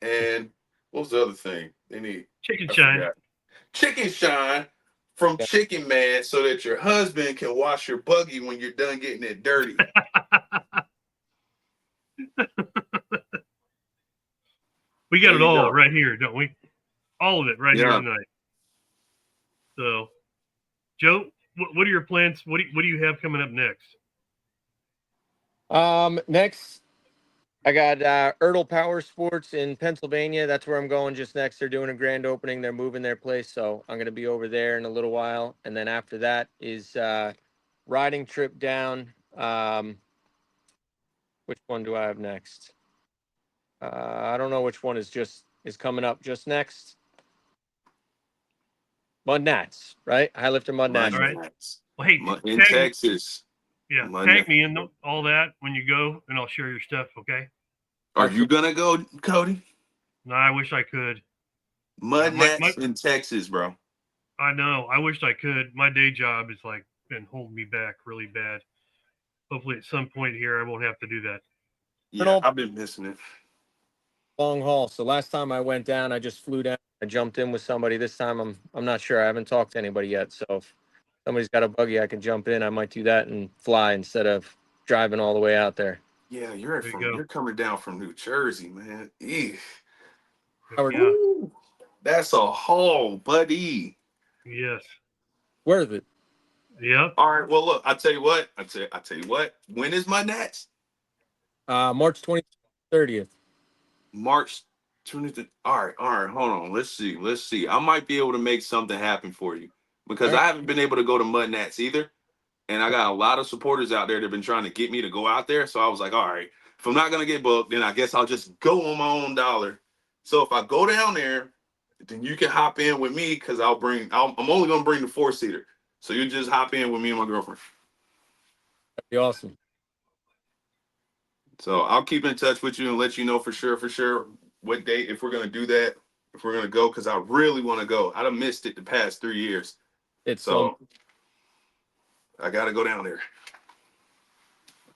And what was the other thing? They need, Chicken I shine. forgot. Chicken shine from Yeah. Chicken Man so that your husband can wash your buggy when you're done getting it dirty. We got There it you all go. right here, don't we? All of it right here Yeah. tonight. So, Joe, what are your plans? What do you have coming up next? Next, I got Ertl Power Sports in Pennsylvania. That's where I'm going just next. They're doing a grand opening. They're moving their place, so I'm going to be over there in a little while. And then after that is riding trip down. Which one do I have next? I don't know which one is coming up just next. Mud Nats, right? High lifter Mud Mud Nats. right. Nats. Well, hey, In tag, Texas. yeah, Mud tag Nats. me in all that when you go, and I'll share your stuff. Okay. Are you gonna go, Cody? No, I wish I could. Mud My Nats in Texas, bro. I know. I wished I could. My day job is like been holding me back really bad. Hopefully, at some point here, I won't have to do that. Yeah, I've been missing it. Long haul. So last time I went down, I just flew down. I jumped in with somebody. This time I'm not sure. I haven't talked to anybody yet. So if somebody's got a buggy, I can jump in. I might do that and fly instead of driving all the way out there. Yeah, There you go. you're coming down from New Jersey, man. Eesh. Yeah. Ooh, that's a haul, buddy. Yes. Worth it. Yep. All right. Well, look, I tell you what. I tell you what. When is my Nats? March 20th, 30th. March 20th. All right. Hold on. Let's see. I might be able to make something happen for you because All I right. haven't been able to go to Mud Nats either, and I got a lot of supporters out there that've been trying to get me to go out there. So I was like, all right, if I'm not gonna get booked, then I guess I'll just go on my own dollar. So if I go down there, then you can hop in with me because I'm only gonna bring the 4-seater. So you just hop in with me and my girlfriend. That'd be awesome. So I'll keep in touch with you and let you know for sure, what date if we're gonna do that, if we're gonna go, because I really want to go. I've missed it the past 3 years, It's so I gotta go down there.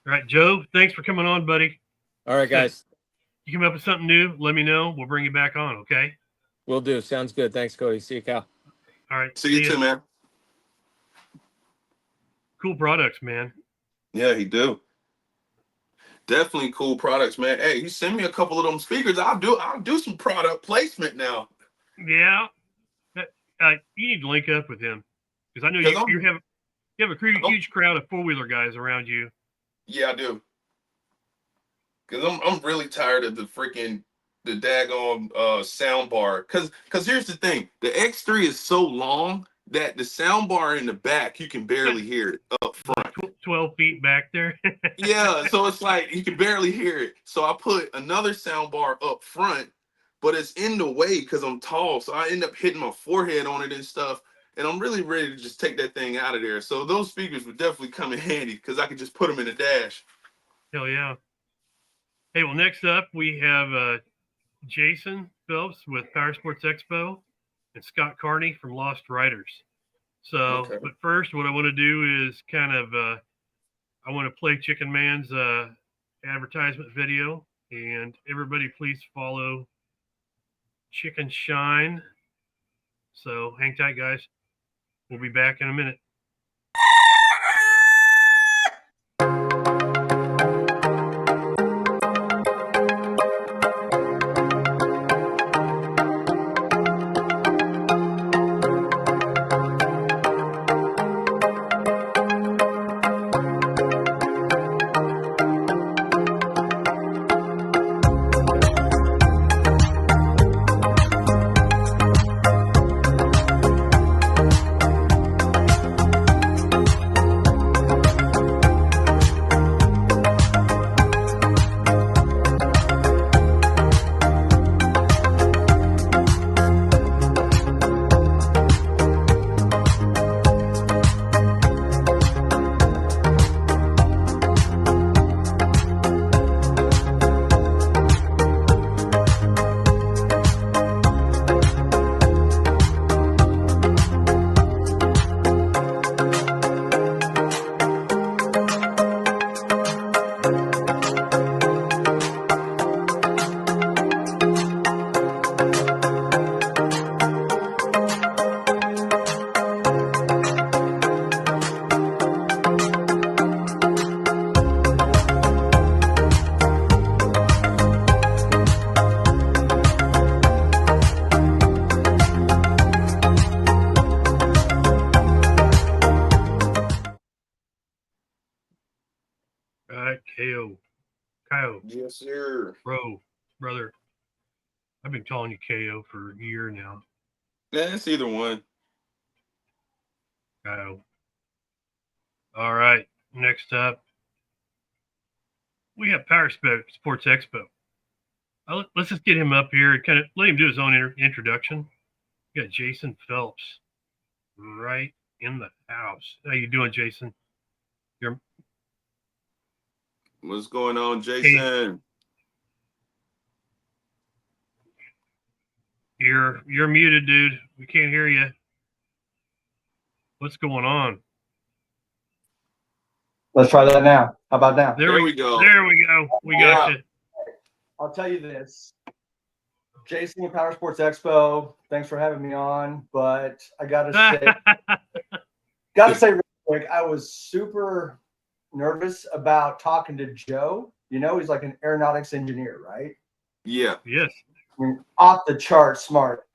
All right, Joe. Thanks for coming on, buddy. all right, guys. You come up with something new, let me know. We'll bring you back on. Okay. Will do. Sounds good. Thanks, Cody. See you, Cal. All right. See you ya. too, man. Cool products, man. Yeah, he do. Definitely cool products, man. Hey, you send me a couple of them speakers. I'll do some product placement now. Yeah. You need to link up with him because I know Cause you have a I'm huge crowd of 4-wheeler guys around you. yeah, I do. Cause I'm really tired of the daggone sound bar. Cause here's the thing, the X3 is so long that the sound bar in the back you can barely hear it up front. 12 feet back there. Yeah, so it's like you can barely hear it. So I put another sound bar up front, but it's in the way because I'm tall. So I end up hitting my forehead on it and stuff. And I'm really ready to just take that thing out of there. So those speakers would definitely come in handy because I could just put them in the dash. Hell yeah. Hey, well, next up we have Jason Phelps with Power Sports Expo and Scott Carney from Lost Riders. So, Okay. but first, what I want to do is kind of I want to play Chicken Man's advertisement video, and everybody please follow Chicken Shine. So hang tight, guys. We'll be back in a minute. All right, KO, Yes, sir. brother. I've been calling you KO for a year now. Yeah, it's either one. KO. All right, next up we have Power Sports Expo. Let's just get him up here and kind of let him do his own introduction. We got Jason Phelps. right in the house. How you doing, Jason? You're What's going on, hey, Jason? you're muted, dude. We can't hear you. What's going on? Let's try that now. How about now? There we go. There we go. We got Yeah. you. I'll tell you this. Jason with Power Sports Expo, thanks for having me on. But I gotta say real quick, I was super nervous about talking to Joe. You know, he's like an aeronautics engineer, right? Yeah. Yes. I mean, off the chart smart.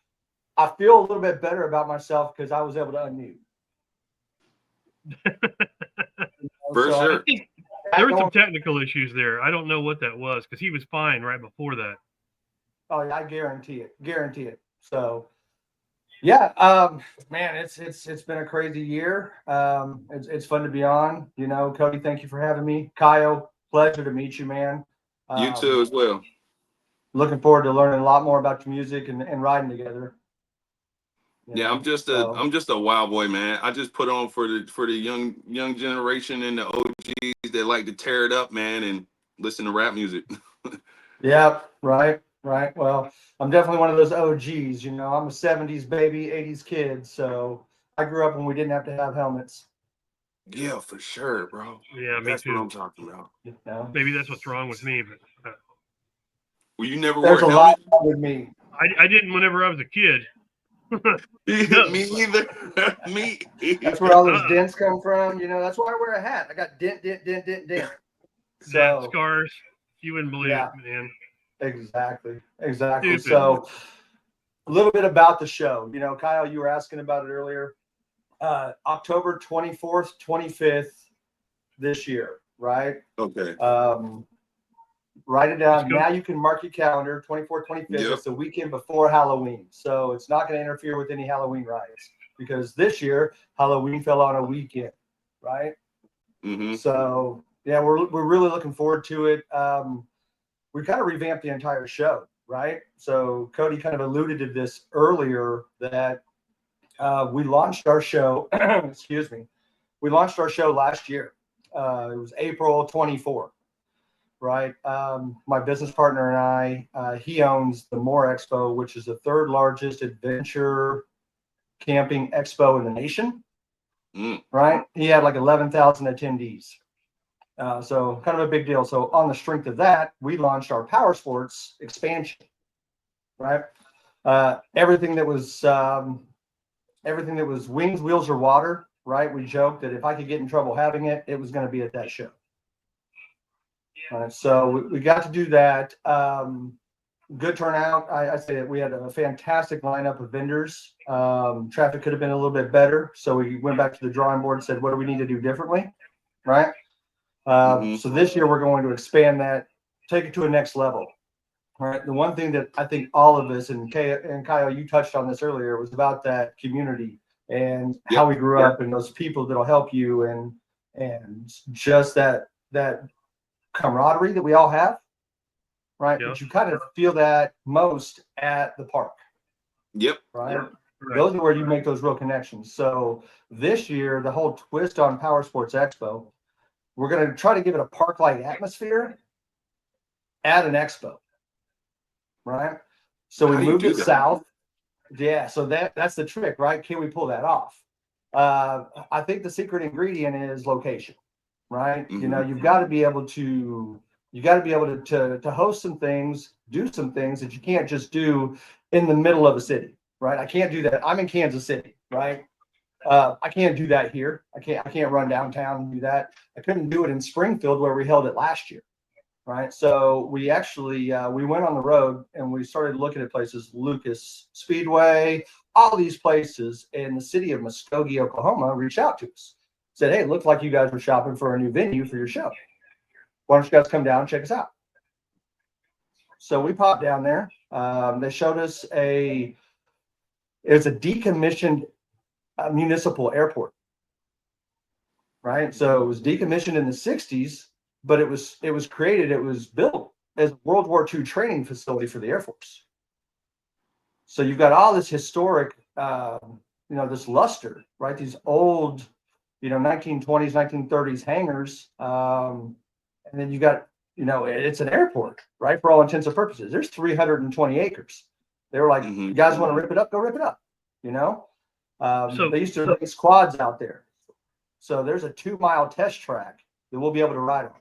I feel a little bit better about myself because I was able to unmute. For So sure. There were some technical issues there. I don't know what that was because he was fine right before that. Oh, yeah, I guarantee it. Guarantee it. So, yeah, man, it's been a crazy year. It's fun to be on. You know, Cody, thank you for having me. Kyle, pleasure to meet you, man. You too as well. Looking forward to learning a lot more about your music and riding together. Yeah, I'm just a wild boy, man. I just put on for the young generation and the OGs that like to tear it up, man, and listen to rap music. Yeah, right. Well, I'm definitely one of those OGs. You know, I'm a '70s baby, '80s kid, so I grew up when we didn't have to have helmets. Yeah, for sure, bro. Yeah, me That's what too. I'm talking about. You know? Maybe that's what's wrong with me, but Well, you never There's wore a a lot helmet? wrong with me. I didn't whenever I was a kid. No. Me either. Me That's where all either. those dents come from. You know, that's why I wear a hat. I got dent. That So scars. You wouldn't believe yeah, it, man. exactly. Stupid. So a little bit about the show. You know, Kyle, you were asking about it earlier. October 24th, 25th this year, right? Okay. Write it down. Let's go. Now you can mark your calendar, 24th, 25th. Yep. It's the weekend before Halloween. So it's not going to interfere with any Halloween rides because this year Halloween fell on a weekend, right? Mm-hmm. So yeah, we're really looking forward to it. We kind of revamped the entire show, right? So Cody kind of alluded to this earlier that we launched our show. Excuse me. We launched our show last year. It was April 24th. Right. My business partner and I, he owns the More Expo, which is the third largest adventure camping expo in the nation. Right. He had like 11,000 attendees. So kind of a big deal. So on the strength of that, we launched our power sports expansion. Right. Everything that was wings, wheels, or water. Right. We joked that if I could get in trouble having it, it was going to be at that show. So we got to do that. Good turnout. I say that we had a fantastic lineup of vendors. Traffic could have been a little bit better. So we went back to the drawing board and said, what do we need to do differently? Right. So this year we're going to expand that, take it to a next level. All right. The one thing that I think all of us, and Kyle, you touched on this earlier, was about that community and how we grew up and those people that'll help you and just that camaraderie that we all have, right? But you kind of feel that most at the park. Yep. Right? Those are where you make those real connections. So this year, the whole twist on Power Sports Expo, we're going to try to give it a park-like atmosphere at an expo. Right? So we moved it south. Yeah, so that's the trick, right? Can we pull that off? I think the secret ingredient is location. Right. You know, you've got to be able to host some things, do some things that you can't just do in the middle of a city. Right. I can't do that. I'm in Kansas City. Right. I can't do that here. I can't run downtown and do that. I couldn't do it in Springfield where we held it last year. Right. So we actually we went on the road and we started looking at places, Lucas Speedway, all these places, and the city of Muskogee, Oklahoma reached out to us. Said, hey, it looked like you guys were shopping for a new venue for your show. Why don't you guys come down and check us out? So we popped down there. They showed us it was a decommissioned municipal airport. Right. So it was decommissioned in the 60s, but it was built as a World War II training facility for the Air Force. So you've got all this historic this luster, right? These old, 1920s, 1930s hangars. And then you got, it's an airport, right? For all intents and purposes, there's 320 acres. They were like, you guys want to rip it up? Go rip it up. So They used to race quads out there. So there's a 2-mile test track that we'll be able to ride on.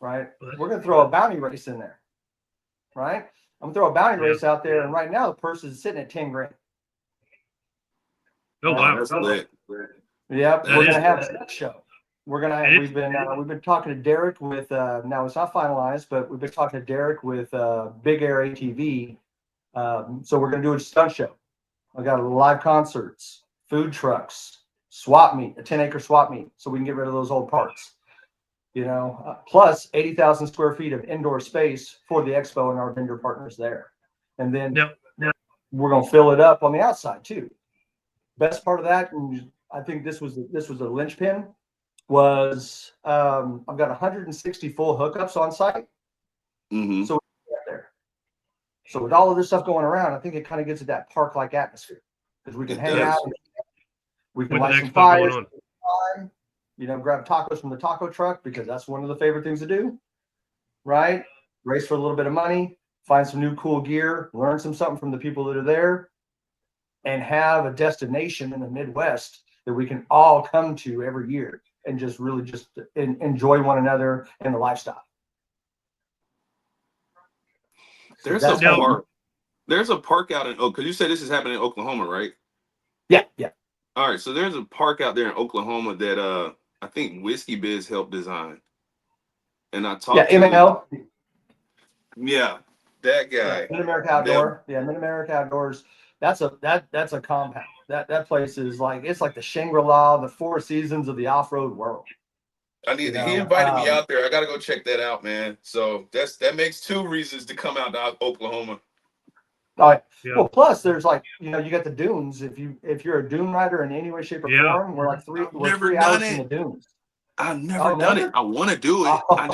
Right? We're going to throw a bounty race in there. Right? I'm going to throw a bounty race out there. And right now the purse is sitting at 10 grand. oh wow, That's lit. Yep. That We're is going to have lit. a show. We're going to have, we've been talking to Derek with, now it's not finalized, but we've been talking to Derek with Big Air ATV. So we're going to do a stunt show. I got live concerts, food trucks, swap meet, a 10-acre swap meet, so we can get rid of those old parts. Plus 80,000 square feet of indoor space for the expo and our vendor partners there. And then now we're going to fill it up on the outside too. Best part of that, and I think this was a linchpin, was I've got 160 full hookups on site. Mm-hmm. So there. So with all of this stuff going around, I think it kind of gets to that park-like atmosphere because we can hang out, we can light some fires, grab tacos from the taco truck because that's one of the favorite things to do, right? Race for a little bit of money, find some new cool gear, learn something from the people that are there, and have a destination in the Midwest that we can all come to every year and just really enjoy one another and the lifestyle. There's a park out in because you said this is happening in Oklahoma, right? Yeah. All right, so there's a park out there in Oklahoma that I think Whiskey Biz helped design, and I talked to ML. Yeah, that guy. Mid-America Outdoor. Mid-America Outdoors. That's a compound. That place is it's like the Shangri-La, the Four Seasons of the off-road world. He invited me out there. I gotta go check that out, man. So that makes 2 reasons to come out to Oklahoma. All right. Yeah. Well, plus there's you got the dunes. If you're a dune rider in any way, shape, or form, we're 3 hours in the dunes. I've never done it. I want to do it. I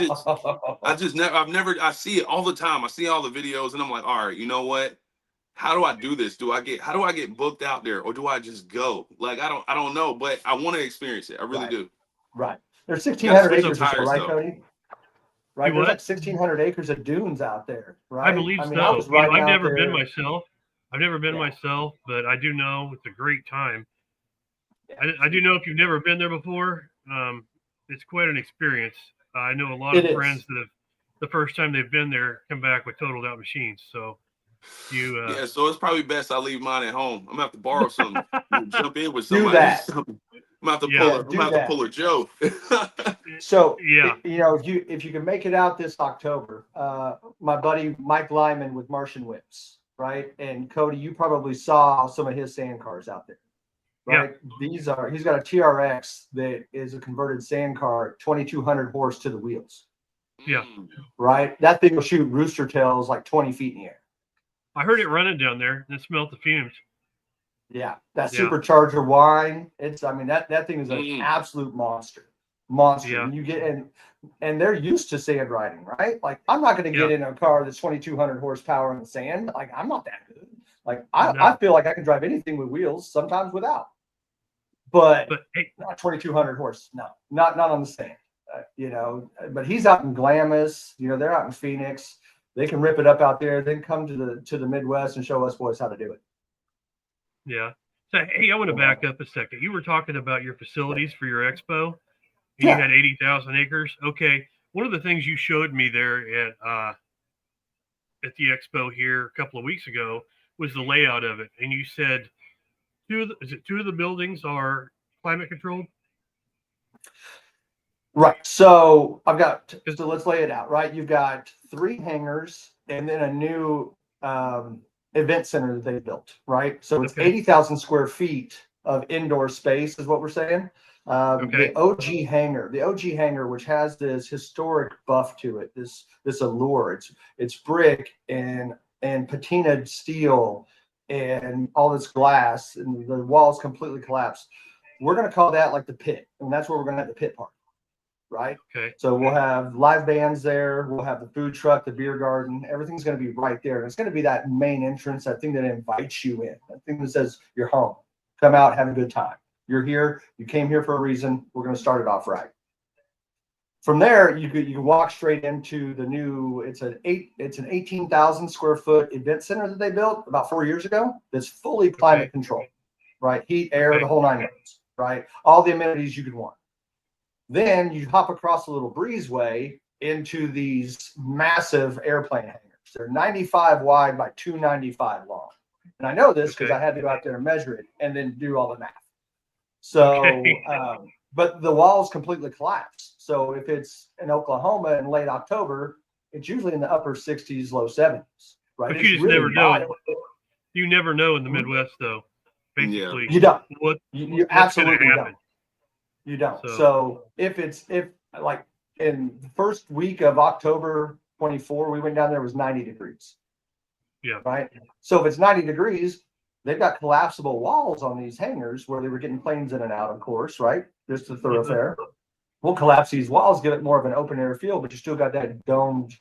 see it all the time. I see all the videos and I'm like, all right, you know what? How do I do this? How do I get booked out there, or do I just go? I don't know, but I want to experience it. I really do. Right. There's 1,600 acres or so, right, Cody? Right. There's 1,600 acres of dunes out there, right? I believe so. I've never been myself. Myself, but I do know it's a great time. I do know if you've never been there before, it's quite an experience. I know a lot of friends that the first time they've been there come back with totaled out machines. So so it's probably best I leave mine at home. I'm gonna have to borrow something. Jump in with somebody. Do that. I'm gonna have to pull a Joe. So if you can make it out this October, my buddy Mike Lyman with Martian Whips, right? And Cody, you probably saw some of his sand cars out there, right? Yeah. He's got a TRX that is a converted sand car, 2,200 horse to the wheels. Yeah. Right. That thing will shoot rooster tails 20 feet in the air. I heard it running down there and smelled the fumes. Yeah, that supercharger wine. That thing is an absolute monster. Yeah. And you get and they're used to sand riding, right? I'm not going to get in a car that's 2,200 horsepower in the sand. I'm not that good. I feel like I can drive anything with wheels, sometimes without. But not 2,200 horse. No, not on the sand. But he's out in Glamis. They're out in Phoenix. They can rip it up out there, then come to the Midwest and show us boys how to do it. Yeah. So, hey, I want to back up a second. You were talking about your facilities for your expo. You had 80,000 acres. Okay. One of the things you showed me there at the expo here a couple of weeks ago was the layout of it. And you said 2 of the buildings are climate controlled? Right. So let's lay it out, right? You've got 3 hangars and then a new event center that they built, right? So it's 80,000 square feet of indoor space is what we're saying. The OG hangar, which has this historic buff to it, this allure, it's brick and patinaed steel and all this glass, and the walls completely collapsed. We're going to call that the pit, and that's where we're going to have the pit park. right? Okay. So we'll have live bands there. We'll have the food truck, the beer garden. Everything's going to be right there. And it's going to be that main entrance, that thing that invites you in, that thing that says you're home. Come out, have a good time. You're here. You came here for a reason. We're going to start it off right. From there, you can walk straight into the new. It's an 18,000 square foot event center that they built about 4 years ago. That's fully climate controlled, right? Heat, air, the whole 9 yards, right? All the amenities you could want. Then you hop across a little breezeway into these massive airplane hangars. They're 95 wide by 295 long. And I know this because I had to go out there and measure it and then do all the math. So, but the walls completely collapse. So if it's in Oklahoma in late October, it's usually in the upper 60s, low 70s, right? But it's you just really never know. mild. You never know in the Midwest, though. Basically, You don't. What You what's absolutely gonna happen? don't. You don't. So- So if like in the first week of October 24, we went down there, it was 90 degrees. Yeah. Right. So if it's 90 degrees, they've got collapsible walls on these hangars where they were getting planes in and out, of course, right? Just a thoroughfare. We'll collapse these walls, give it more of an open air feel, but you still got that domed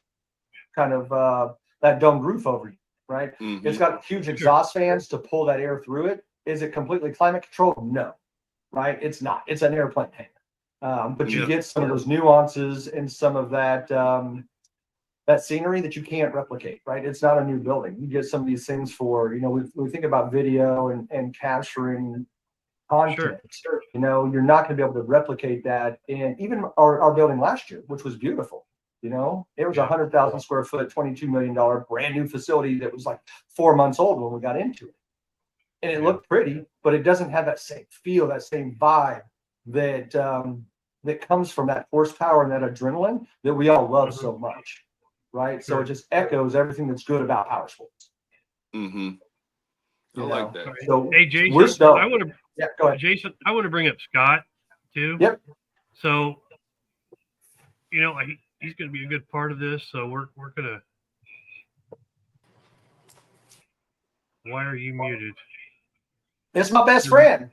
kind of that domed roof over you, right? Mm-hmm. It's got huge exhaust fans to pull that air through it. Is it completely climate controlled? No, right? It's not. It's an airplane hangar. But you get some of those nuances and some of that that scenery that you can't replicate, right? It's not a new building. You get some of these things for, we think about video and capturing content. Sure. You're not going to be able to replicate that in even our building last year, which was beautiful. It was 100,000 square foot, $22 million brand new facility that was like 4 months old when we got into it. And it looked pretty, but it doesn't have that same feel, that same vibe that that comes from that horsepower and that adrenaline that we all love so much, right? So it just echoes everything that's good about power sports. Mm-hmm. I like that. So hey, Jason, we're still. Go ahead. Jason, I want to bring up Scott too. Yep. So, he's going to be a good part of this. So we're going to. Why are you muted? It's my best friend.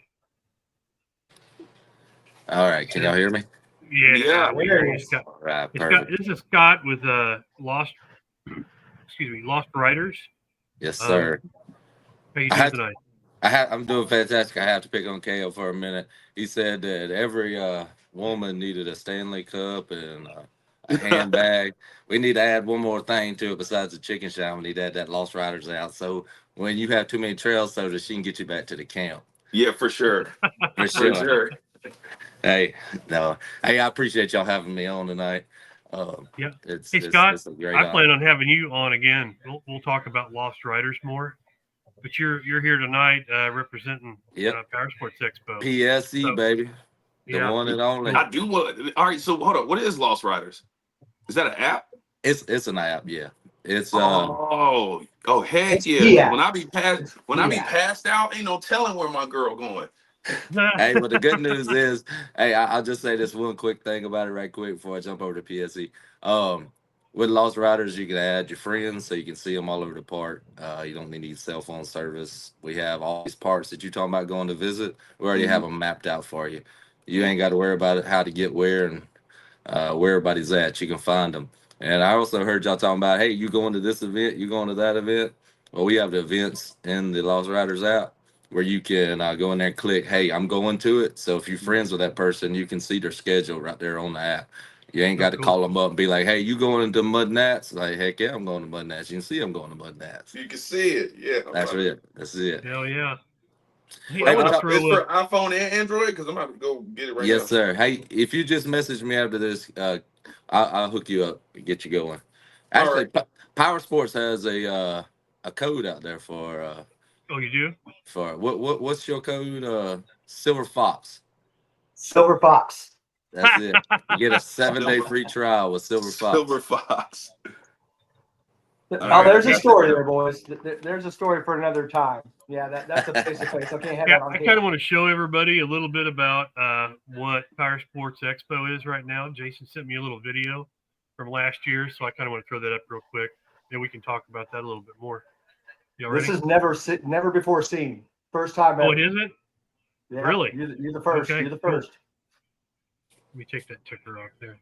All right, can y'all hear me? Yeah. We hear you, Scott. All right, Scott, perfect. this is Scott with Lost Riders. Yes, sir. How you doing tonight? I'm doing fantastic. I have to pick on KO for a minute. He said that every woman needed a Stanley Cup and a handbag. We need to add one more thing to it besides the chicken shine. We need to add that Lost Riders out. So when you have too many trail sodas, she can get you back to the camp. Yeah, for sure. For sure. Hey, no. Hey, I appreciate y'all having me on tonight. Yeah. It's Scott, a great I plan on having you on again. We'll talk about Lost Riders more. But you're here tonight representing Power Sports Expo. PSE, baby. The one and only. I do want. All right, so hold on. What is Lost Riders? Is that an app? It's an app, yeah. It's heck yeah. Yeah. When I be passed out, ain't no telling where my girl going. Hey, but the good news is, I'll just say this one quick thing about it right quick before I jump over to PSE. With Lost Riders, you can add your friends so you can see them all over the park. You don't need cell phone service. We have all these parks that you're talking about going to visit. We already have them mapped out for you. You ain't got to worry about it, how to get where and where everybody's at. You can find them. And I also heard y'all talking about, hey, you going to this event, you going to that event. Well, we have the events in the Lost Riders app where you can go in there and click, hey, I'm going to it. So if you're friends with that person, you can see their schedule right there on the app. You ain't got to call them up and be like, hey, you going to Mud Nats? Like, heck yeah, I'm going to Mud Nats. You can see I'm going to Mud Nats. You can see it. Yeah. That's it. That's it. Hell yeah. Hey, It's for iPhone and Android because I'm about to go get it right now. Yes, sir. Hey, if you just message me after this, I'll hook you up and get you going. Actually, Power Sports has a code out there for. Oh, you do? For what's your code? Silver Fox. Silver Fox. That's it. You get a 7-day free trial with Silver Fox. Silver Fox. There's a story there, boys. There's a story for another time. Yeah, that's a face-to-face. I can't have that on I kind of want to show everybody a little bit about what Power Sports Expo is right now. Jason sent me a little video from last year, so I kind of want to throw that up real quick. Then we can talk about that a little bit more. This is never before seen. First time ever. Oh, it isn't? Yeah, Really? You're the first. Okay, You're the first. Let me take that ticker off there.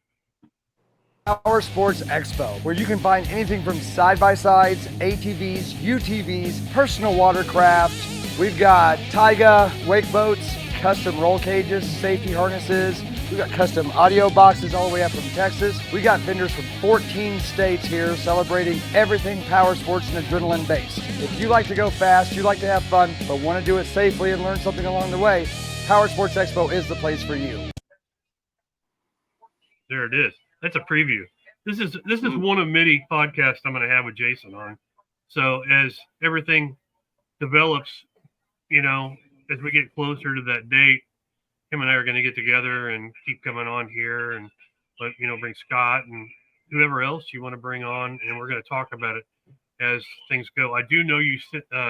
Power Sports Expo, where you can find anything from side-by-sides, ATVs, UTVs, personal watercraft. We've got Taiga, wake boats, custom roll cages, safety harnesses. We've got custom audio boxes all the way up from Texas. We got vendors from 14 states here celebrating everything power sports and adrenaline based. If you like to go fast, you like to have fun, but want to do it safely and learn something along the way, Power Sports Expo is the place for you. There it is. That's a preview. This is one of many podcasts I'm going to have with Jason on. So as everything develops, as we get closer to that date, him and I are going to get together and keep coming on here and bring Scott and whoever else you want to bring on, and we're going to talk about it as things go. I do know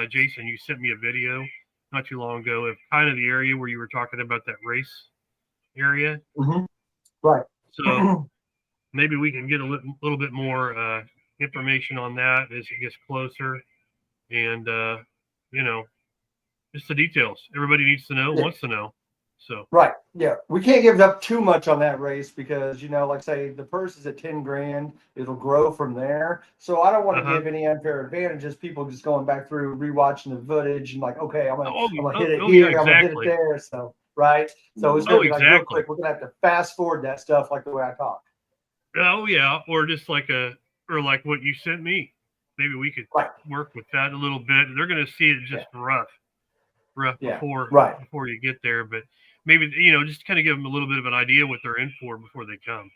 Jason, you sent me a video not too long ago of kind of the area where you were talking about that race area. Mm-hmm. Right. So maybe we can get a little bit more information on that as it gets closer, and just the details. Everybody needs to know, wants to know. So right, yeah, we can't give up too much on that race because like say the purse is at 10 grand, it'll grow from there. So I don't want to give any unfair advantages. People just going back through rewatching the footage and like, okay, I'm gonna hit it here, yeah, exactly. I'm gonna hit it there. So right, so it's gonna be like real quick. We're gonna have to fast forward that stuff like the way I talk. Oh yeah, or just like what you sent me. Maybe we could work with that a little bit. They're gonna see it just rough before you get there, but maybe just kind of give them a little bit of an idea what they're in for before they come.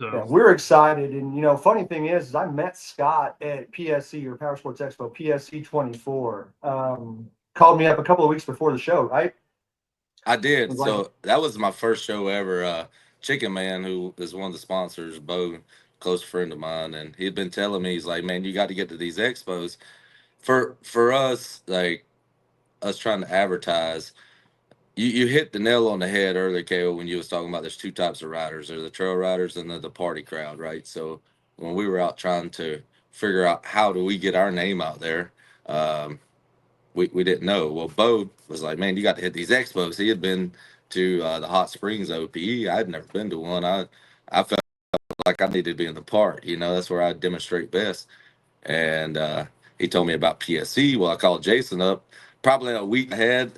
So yeah, we're excited, and funny thing is I met Scott at PSE or Power Sports Expo PSE 24. Called me up a couple of weeks before the show, right? I did. So that was my first show ever. Chicken Man, who is one of the sponsors, Bo, close friend of mine, and he'd been telling me, he's like, man, you got to get to these expos. For us, like us trying to advertise, you hit the nail on the head earlier, KO, when you was talking about there's two types of riders. There's the trail riders and the party crowd, right? So when we were out trying to figure out how do we get our name out there, we didn't know. Well, Bo was like, man, you got to hit these expos. He had been to the Hot Springs OPE. I'd never been to one. I felt like I needed to be in the park. That's where I demonstrate best. And he told me about PSE. Well, I called Jason up probably a week ahead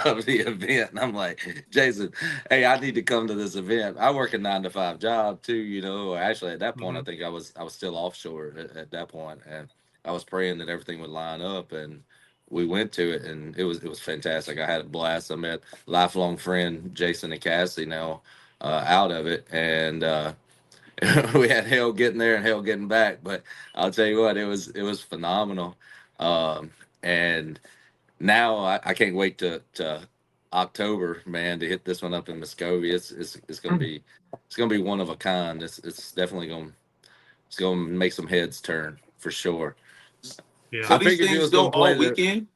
of the event. And I'm like, Jason, hey, I need to come to this event. I work a 9-to-5 job too, Actually, at that point, I think I was still offshore at that point, and I was praying that everything would line up, and we went to it, and it was fantastic. I had a blast. I met lifelong friend Jason and Cassie now out of it, and we had hell getting there and hell getting back. But I'll tell you what, it was phenomenal. And now I can't wait to October, man, to hit this one up in Muskogee. It's gonna be one of a kind. It's definitely gonna make some heads turn for sure. Yeah. So these things go all weekend?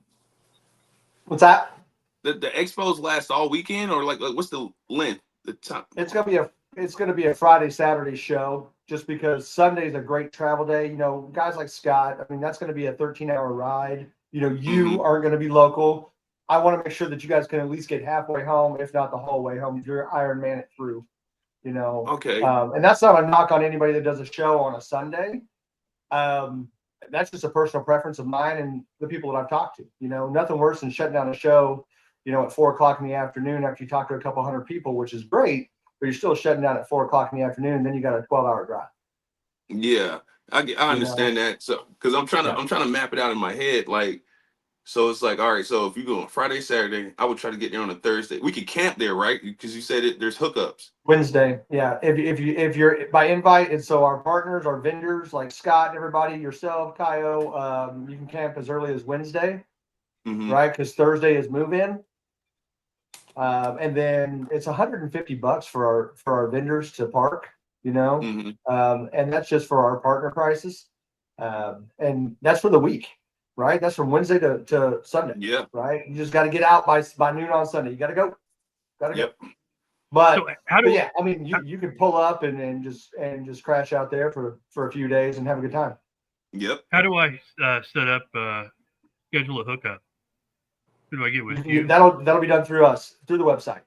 What's that? The expos last all weekend, or like what's the length? The time? It's gonna be a Friday, Saturday show, just because Sunday's a great travel day. Guys like Scott, I mean, that's gonna be a 13-hour ride. You aren't gonna be local. I want to make sure that you guys can at least get halfway home, if not the whole way home. You're Iron Man it through. Okay. And that's not a knock on anybody that does a show on a Sunday. That's just a personal preference of mine and the people that I've talked to. Nothing worse than shutting down a show, at 4:00 in the afternoon after you talk to a couple hundred people, which is great, but you're still shutting down at 4:00 in the afternoon, and then you got a 12-hour drive. Yeah, I understand that. So, because I'm trying to map it out in my head, like. So it's like, all right, so if you go on Friday, Saturday, I would try to get there on a Thursday. We could camp there, right? Because you said there's hookups. Wednesday, yeah. If you're by invite, and so our partners, our vendors, like Scott, everybody, yourself, Kaio, you can camp as early as Wednesday, right? Because Thursday is move-in, and then it's $150 for our vendors to park, and that's just for our partner prices, and that's for the week. Right, that's from Wednesday to Sunday. Yeah. Right, you just got to get out by noon on Sunday. You got to go. Yep. But yeah, I mean, you can pull up and just crash out there for a few days and have a good time. Yep. How do I set up schedule a hookup? Who do I get with you? That'll be done through us, through the website.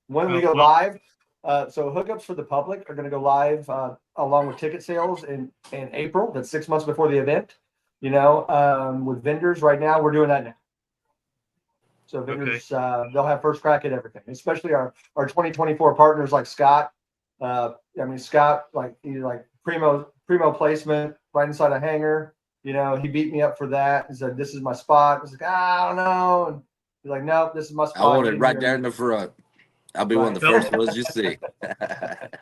When we go live, So hookups for the public are going to go live along with ticket sales in April. That's 6 months before the event. With vendors right now, we're doing that now. So vendors, they'll have first crack at everything, especially our 2024 partners like Scott. Scott, he's like primo placement right inside a hangar. He beat me up for that. He said, "This is my spot." I was like, "I don't know." And he's like, "Nope, this is my spot." I want it right there in the front. I'll be one of the first ones you see.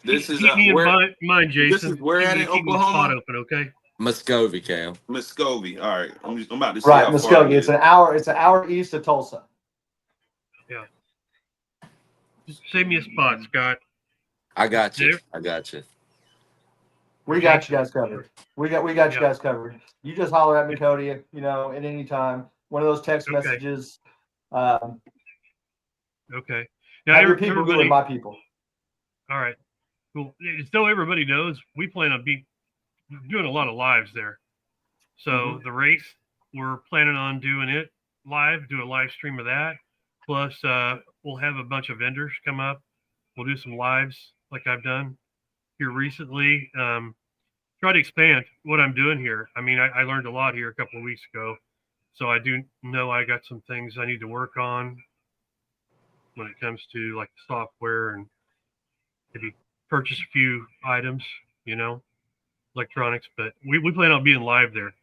This is keep me in mind, Jason. This is where at in Oklahoma? Spot open, okay? Muskogee, Cal. Muskogee. All right, I'm about to see right, how Muskogee. far it It's is. an hour. It's an hour east of Tulsa. Yeah. Just save me a spot, Scott. I got you. I got you. We got you guys covered. We got you guys covered. You just holler at me, Cody. At any time. One of those text messages. Okay. Now, have your people doing my people. All right. Cool. So everybody knows we plan on doing a lot of lives there. So the race, we're planning on doing it live, do a live stream of that. Plus, we'll have a bunch of vendors come up. We'll do some lives like I've done here recently. Try to expand what I'm doing here. I mean, I learned a lot here a couple of weeks ago. So I do know I got some things I need to work on when it comes to like the software and maybe purchase a few items, electronics, but we plan on being live there.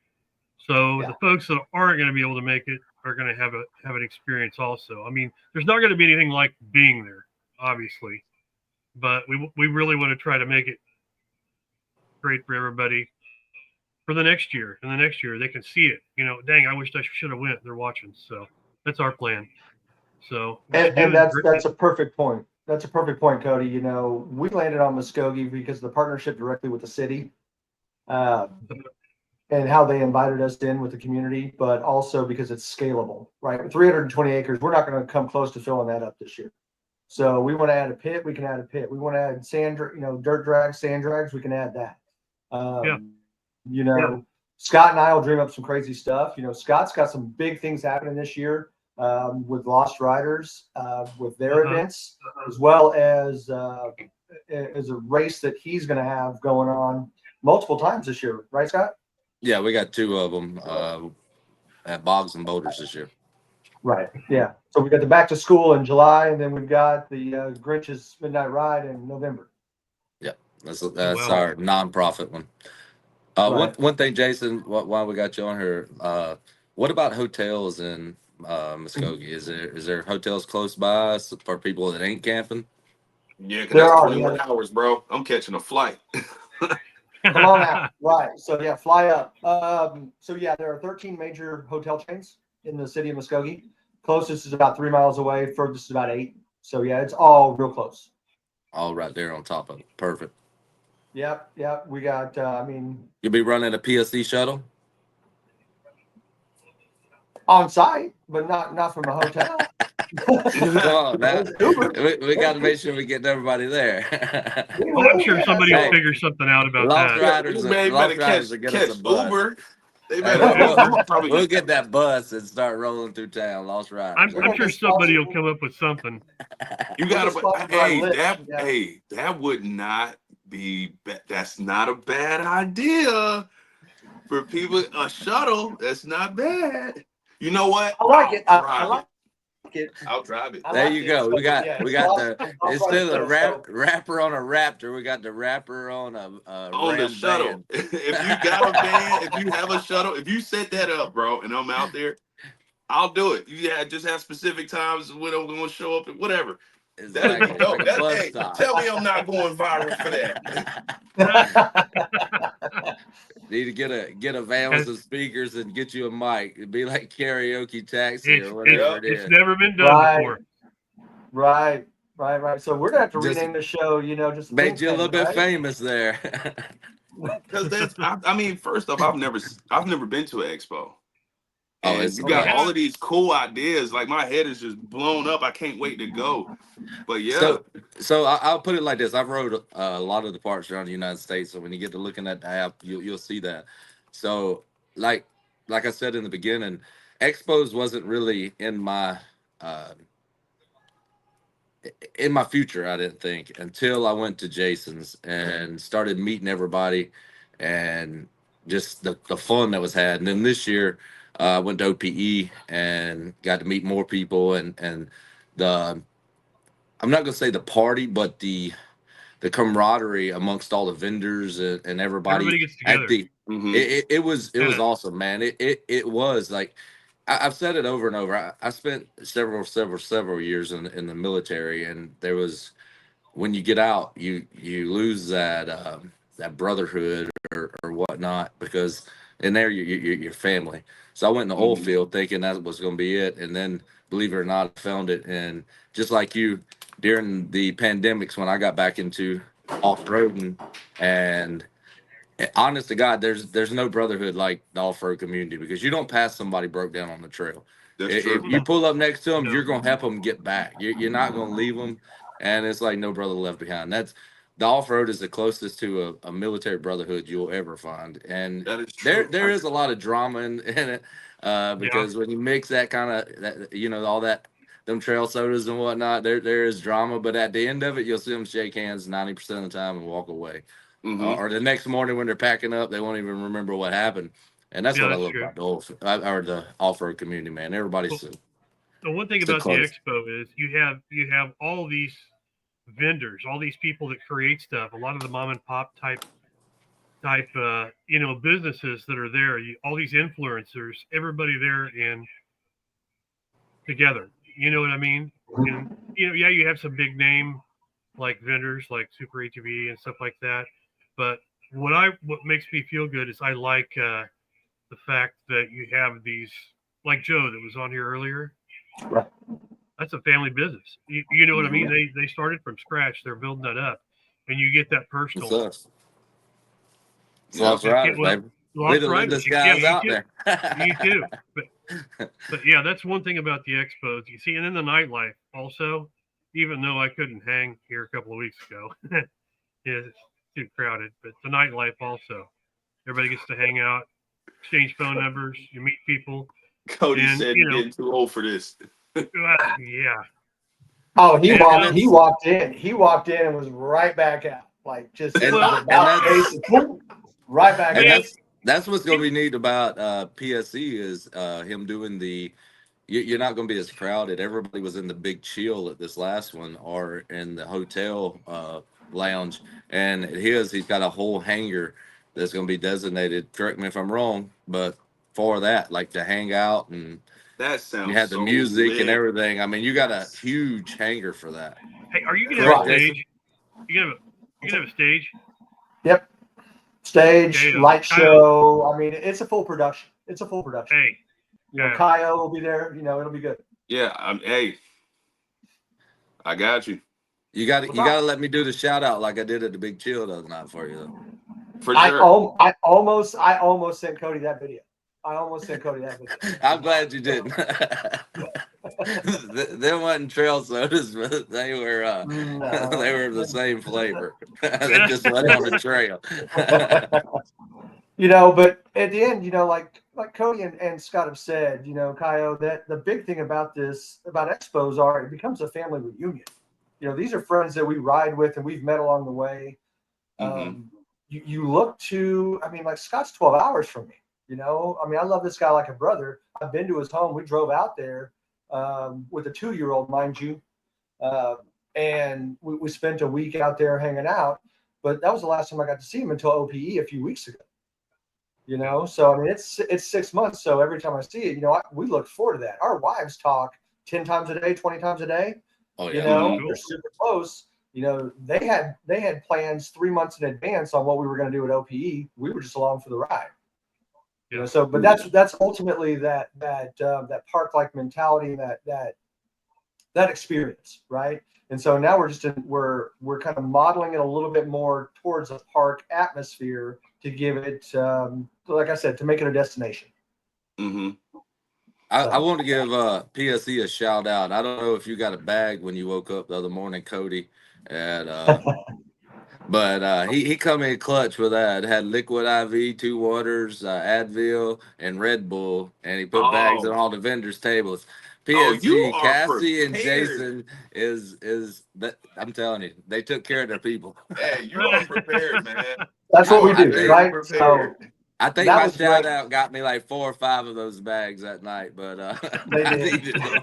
So the folks that aren't going to be able to make it are going to have an experience also. I mean, there's not going to be anything like being there, obviously, but we really want to try to make it great for everybody for the next year. And the next year they can see it. Dang, I wish I should have went. They're watching. So that's our plan. So and that's a perfect point. That's a perfect point, Cody. We landed on Muskogee because of the partnership directly with the city. And how they invited us in with the community, but also because it's scalable, right? With 320 acres, we're not going to come close to filling that up this year. So we want to add a pit, we can add a pit. We want to add dirt drags, sand drags, we can add that. Scott and I will dream up some crazy stuff. Scott's got some big things happening this year with Lost Riders, with their events, as well as a race that he's going to have going on multiple times this year, right, Scott? Yeah, we got 2 of them at Bogs and Boulders this year. Right. Yeah. So we got the back to school in July, and then we've got the Grinch's Midnight Ride in November. Yeah, that's our nonprofit one. One thing, Jason, while we got you on here, what about hotels in Muskogee? Is there hotels close by for people that ain't camping? Yeah, because that's 21 hours, bro. I'm catching a flight. Come on out. Right. So yeah, fly up. There are 13 major hotel chains in the city of Muskogee. Closest is about 3 miles away. Furthest is about 8. So yeah, it's all real close. All right there on top of it. Perfect. Yep. We got, you'll be running a PSC shuttle? On site, but not from a hotel. Come on, now. We got to make sure we get everybody there. I'm sure somebody will figure something out about Lost that. Riders will get us a bus. Uber. We'll get that bus and start rolling through town. Lost Riders. I'm sure somebody will come up with something. You got to. That would not be. That's not a bad idea for people. A shuttle. That's not bad. You know what? I like it. I like it. I'll drive it. There you go. We got the instead of the rapper on a Raptor, we got the rapper on a on the shuttle. Van. If you got a van, if you have a shuttle, if you set that up, bro, and I'm out there, I'll do it. Just have specific times when I'm going to show up and whatever. Exactly. Tell me I'm not going viral for that. Need to get a van with some speakers and get you a mic. It'd be like karaoke taxi or whatever it is. It's never been done before. Right. So we're gonna have to rename the show. Just made you a little bit famous there. Because first off, I've never been to an expo. And you got all of these cool ideas. Like my head is just blown up. I can't wait to go. But yeah. So I'll put it like this. I've rode a lot of the parks around the United States. So when you get to looking at the app, you'll see that. So like I said in the beginning, expos wasn't really in my in my future, I didn't think until I went to Jason's and started meeting everybody and just the fun that was had. And then this year, I went to OPE and got to meet more people and the I'm not gonna say the party, but the camaraderie amongst all the vendors and everybody Everybody gets at together. the it was Kinda, awesome, man. It was like I've said it over and over. I spent several years in the military, and there was when you get out, you lose that brotherhood or whatnot because in there you're your family. So I went in the oil Mm-hmm. field thinking that was going to be it, and then believe it or not, I found it. And just like you, during the pandemics when I got back into off roading, and honest to God, there's no brotherhood like the off road community because you don't pass somebody broke down on the trail. That's If true. you pull up next to them, no. you're gonna help them get back. You're not gonna leave them, and it's like no brother left behind. That's the off road is the closest to a military brotherhood you'll ever find, and That is there true. there is a lot of drama in it Yeah. because when you mix that kind of that all that them trail sodas and whatnot, there is drama, but at the end of it, you'll see them shake hands 90% of the time and walk away. Mm-hmm. Or the next morning when they're packing up, they won't even remember what happened. And that's Yeah, what I that's love true. about the off road community, man. Everybody's Well, the one thing so about the close. expo is you have all these vendors, all these people that create stuff. A lot of the mom and pop type businesses that are there. All these influencers, everybody there and together. You know what I mean? And yeah, you have some big name like vendors like Super ATV and stuff like that. But what makes me feel good is I like the fact that you have these like Joe that was on here earlier. Right. That's a family business. You know what I mean? Mm-hmm. They started from scratch. They're building that up, and you get that It's personal. us. It's Yep. Lost Riders, Well, baby. We Lost the Riders. littlest Yeah, guys you out too. there. You too. But yeah, that's one thing about the expos. You see, and then the nightlife also. Even though I couldn't hang here a couple of weeks ago, it's too crowded. But the nightlife also. Everybody gets to hang out, exchange phone numbers, you meet people, Cody and said getting too old for this. yeah, Oh, he and walked. well, He walked in. He walked in and was right back out. Like just it and was well, and about that's face right back and yeah, out. that's what's gonna he, be neat about PSE is him doing you're not going to be as crowded. Everybody was in the big chill at this last one or in the hotel lounge. And at he's got a whole hangar that's going to be designated. Correct me if I'm wrong, but for that, like to hang out and That you sounds have the so music and lit. everything. I mean, you got a huge hangar for that. hey, are you gonna have a Correct, Right. stage? Jason? You gonna have a stage? Yep. Stage, Okay, light Kyle. show. I mean, it's a full production. It's a full production. Hey, Kyle. Kyle will be there. It'll be good. Yeah. Hey, I got you You got to let me do the shout out like I did at the big chill the other night for you though. for sure. I almost sent Cody that video. I'm glad you didn't. Them wasn't trail sodas, but they were No. they were the same flavor. They just went on the trail. But at the end, like Cody and Scott have said, Kyle, that the big thing about expos are it becomes a family reunion. These are friends that we ride with and we've met along the way. Mm-hmm. You look to, I mean, like Scott's 12 hours from me. I mean, I love this guy like a brother. I've been to his home. We drove out there with a 2-year-old, mind you. And we spent a week out there hanging out. But that was the last time I got to see him until OPE a few weeks ago. So I mean, it's 6 months. So every time I see it, we look forward to that. Our wives talk 10 times a day, 20 times a day. Oh yeah, Mhm. They're super close. They had plans 3 months in advance on what we were going to do at OPE. We were just along for the ride. Yeah. So, but that's ultimately that park like mentality and that experience, right? And so now we're kind of modeling it a little bit more towards a park atmosphere to give it, like I said, to make it a destination. Mm-hmm. I want to give PSE a shout out. I don't know if you got a bag when you woke up the other morning, Cody, and but he come in clutch with that. It had liquid IV, 2 waters, Advil, and Red Bull, and he put bags on Oh, all the vendors' tables. Oh, you PNC, are Cassie and prepared. Jason is that I'm telling you, they took care of their people. Hey, you are prepared, man. That's You what we are I do, think very right? So prepared. I think that my was great. shout out got me like 4 or 5 of those bags that night, but They I did. needed them.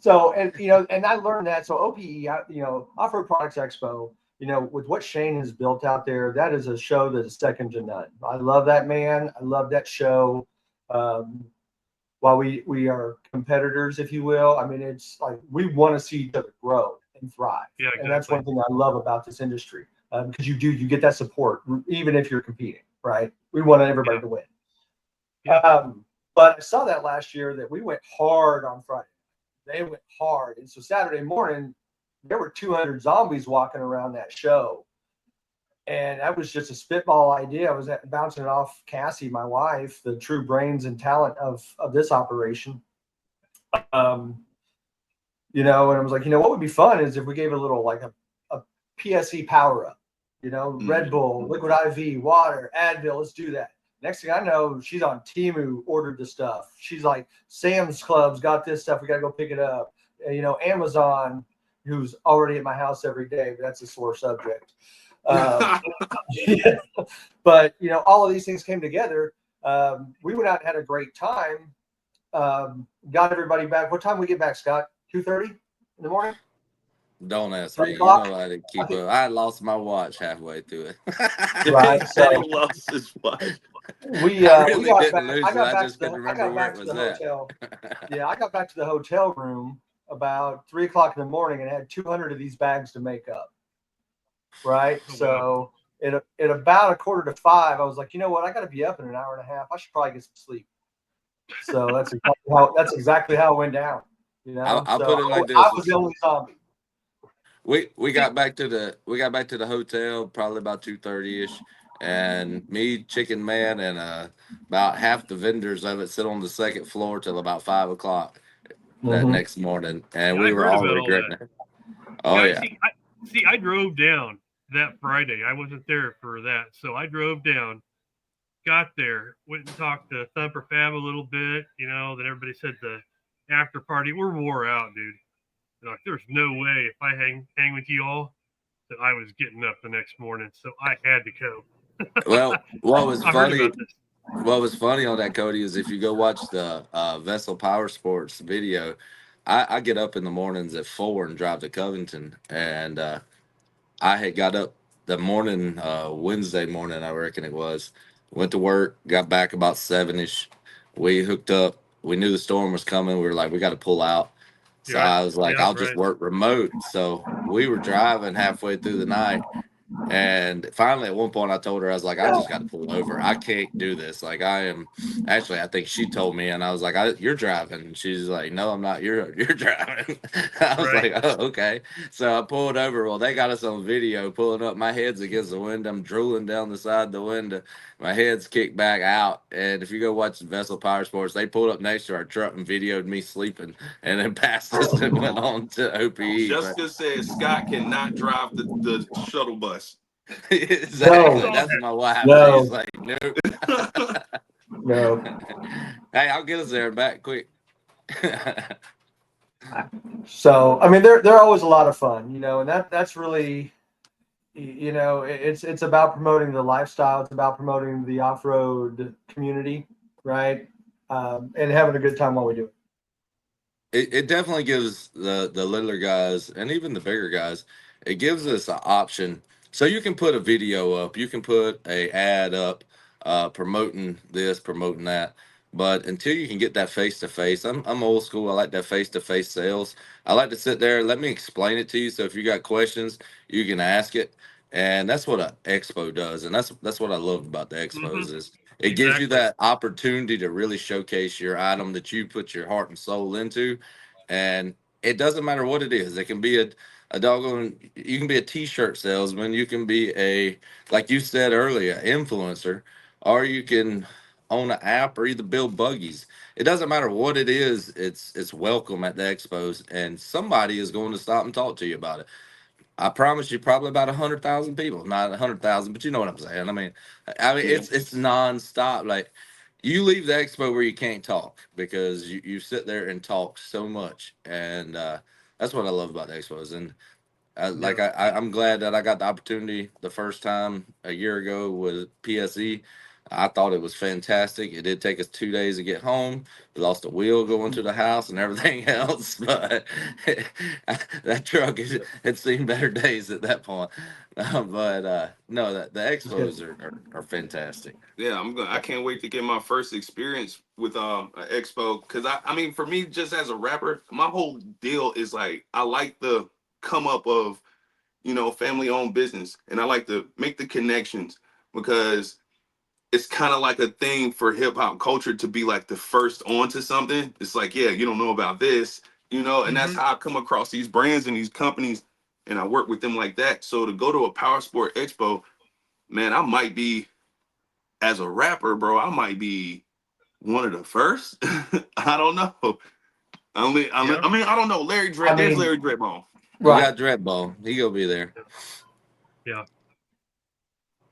So, and you know, and I learned that. So OPE, you know, Off Road Products Expo, you know, with what Shane has built out there, that is a show that is second to none. I love that man. I love that show. Um, while we are competitors, if you will, I mean, it's like we want to see each other grow and thrive, Yeah, and that's exactly. one thing I love about this industry, because you get that support even if you're competing, right? We want everybody Yeah. to win. Yeah. But I saw that last year that we went hard on Friday. They went hard, and so Saturday morning there were 200 zombies walking around that show, and that was just a spitball idea. I was bouncing it off Cassie, my wife, the true brains and talent of this operation. Um, you know, and I was like, you know, what would be fun is if we gave a little like a PSE power up, you know, Red Bull, Liquid IV, water, Advil, let's do that. Next thing I know, she's on Timu, ordered the stuff. She's like, Sam's Club's got this stuff. We got to go pick it up. And, you know, Amazon, who's already at my house every day, but that's a sore subject. Yeah. But, you know, all of these things came together. We went out and had a great time. Got everybody back. What time we get back, Scott? 2:30 in the morning? Don't ask 10 me. You o'clock? know I didn't I keep think, up. I lost my watch halfway through right. it. He So lost his wife. I we really got didn't back. lose it. I just couldn't I remember got where back it to the was at. hotel. Yeah, I got back to the hotel room about 3 o'clock in the morning and had 200 of these bags to make up. Right. Oh, wow. So at about 4:45, I was like, you know what? I got to be up in an hour and a half. I should probably get some sleep. So that's exactly how it went down. You know. I'll So put it like I this: was the only zombie. we See, got back to the hotel probably about 2:30 ish, and me, Chicken Man, and about half the vendors of it sit on the second floor till about 5 o'clock that Mm-hmm. next morning, and yeah, we I were heard all about all regretting that. it. Oh Yeah, yeah. I drove down that Friday. I wasn't there for that, so I drove down, got there, went and talked to Thumper Fab a little bit. You know, then everybody said the after party we're wore out, dude. They're like, there's no way if I hang with you all that I was getting up the next morning, so I had to go. Well, I heard about this. what was funny on that, Cody, is if you go watch the Vessel Power Sports video, I get up in the mornings at 4 and drive to Covington, and I had got up the morning, Wednesday morning, I reckon it was. Went to work, got back about 7ish. We hooked up. We knew the storm was coming. We were like, we got to pull out. So Yeah, I was like, yeah, I'll just right. work remote. So we were driving halfway through the night. And finally, at one point, I told her, I was like, I just got to pull over. I can't do this. Like, I am actually, I think she told me, and I was like, you're driving. And she's like, no, I'm not. You're driving. I was Right. like, oh, okay. So I pulled over. Well, they got us on video pulling up. My head's against the window. I'm drooling down the side of the window. My head's kicked back out. And if you go watch Vessel Power Sports, they pulled up next to our truck and videoed me sleeping and then passed us and went on to OPE. But Jessica says Scott cannot drive the shuttle bus. No, exactly. Saw That's my wife. She's no, like, nope. no. Hey, I'll get us there and back quick. So I mean, they're always a lot of fun, you know, and that's really, you know, it's about promoting the lifestyle. It's about promoting the off road community, right? And having a good time while we do it. It definitely gives the littler guys and even the bigger guys, it gives us an option. So you can put a video up, you can put a ad up, promoting this, promoting that. But until you can get that face to face, I'm old school. I like that face to face sales. I like to sit there, let me explain it to you. So if you got questions, you can ask it. And that's what an expo does. And that's what I love about the Mm-hmm. expos is it gives you Exactly. that opportunity to really showcase your item that you put your heart and soul into. And it doesn't matter what it is. It can be a doggone, you can be a t-shirt salesman, you can be a, like you said earlier, influencer, or you can own an app or either build buggies. It doesn't matter what it is, it's welcome at the expos, and somebody is going to stop and talk to you about it. I promise you, probably about 100,000 people. Not 100,000, but you know what I'm saying. I mean, Yeah. it's nonstop. Like you leave the expo where you can't talk because you sit there and talk so much, and that's what I love about the expos. And I'm glad that I got the opportunity the first time a year ago with PSE. I thought it was fantastic. It did take us 2 days to get home. We lost a wheel going to the house and everything else, but that truck had seen better days at that point. No, the expos are fantastic. Yeah, I can't wait to get my first experience with an expo, because I mean, for me, just as a rapper, my whole deal is like I like the come up of, family owned business, and I like to make the connections, because it's kind of like a thing for hip hop culture to be like the first onto something. It's like, yeah, you don't know about this, and that's how I come across these brands and these companies, and I work with them like that. So to go to a power sport expo, man, I might be, as a rapper, bro, I might be one of the first. I don't know. I mean, I don't know. Larry Dread, there's Larry Dreadbone. You got Dreadball. He gonna be there. Yeah.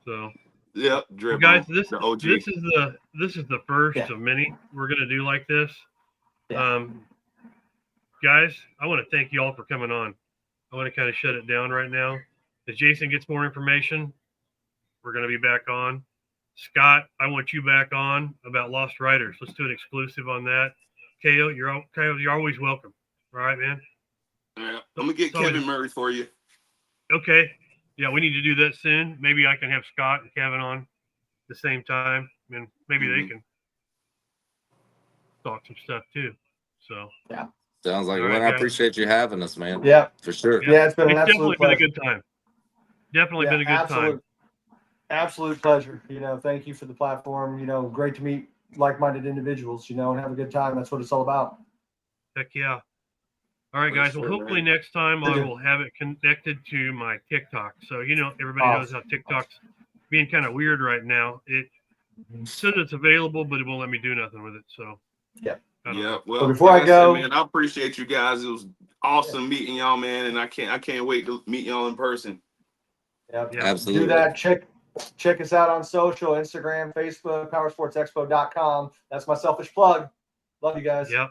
So. Yep, Well, guys, the OG. this is the first of many we're gonna do like this. Guys, I want to thank you all for coming on. I want to kind of shut it down right now. As Jason gets more information, we're gonna be back on. Scott, I want you back on about Lost Riders. Let's do an exclusive on that. KO, you're always welcome. All right, man. Yeah, I'm gonna get Kevin Murray for you. Okay. Yeah, we need to do that soon. Maybe I can have Scott and Kevin on at the same time, and maybe they can talk some stuff too. So yeah, sounds like I appreciate you having us, man. Yeah, for sure. Yeah, it's been definitely been a good time. Definitely been a good time. Absolute pleasure. Thank you for the platform. Great to meet like-minded individuals. And have a good time. That's what it's all about. Heck yeah. All right, guys. Well, hopefully next time I will have it connected to my TikTok. So, everybody knows how TikTok's being kind of weird right now. It says it's available, but it won't let me do nothing with it. So, yeah. Well, before I go, man, I appreciate you guys. It was awesome meeting y'all, man, and I can't wait to meet y'all in person. Yeah, absolutely. Do that. Check us out on social, Instagram, Facebook, powersportsexpo.com. That's my selfish plug. Love you guys. Yep.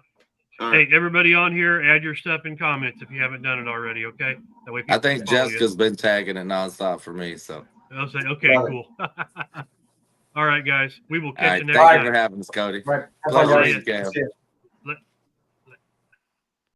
Hey, everybody on here, add your stuff in comments if you haven't done it already, okay? That way I think Jessica's been tagging it nonstop for me, so. I'll say, okay, cool. All right, guys. We will catch you next time. time. Thank you for having us, Cody. Right. Pleasure.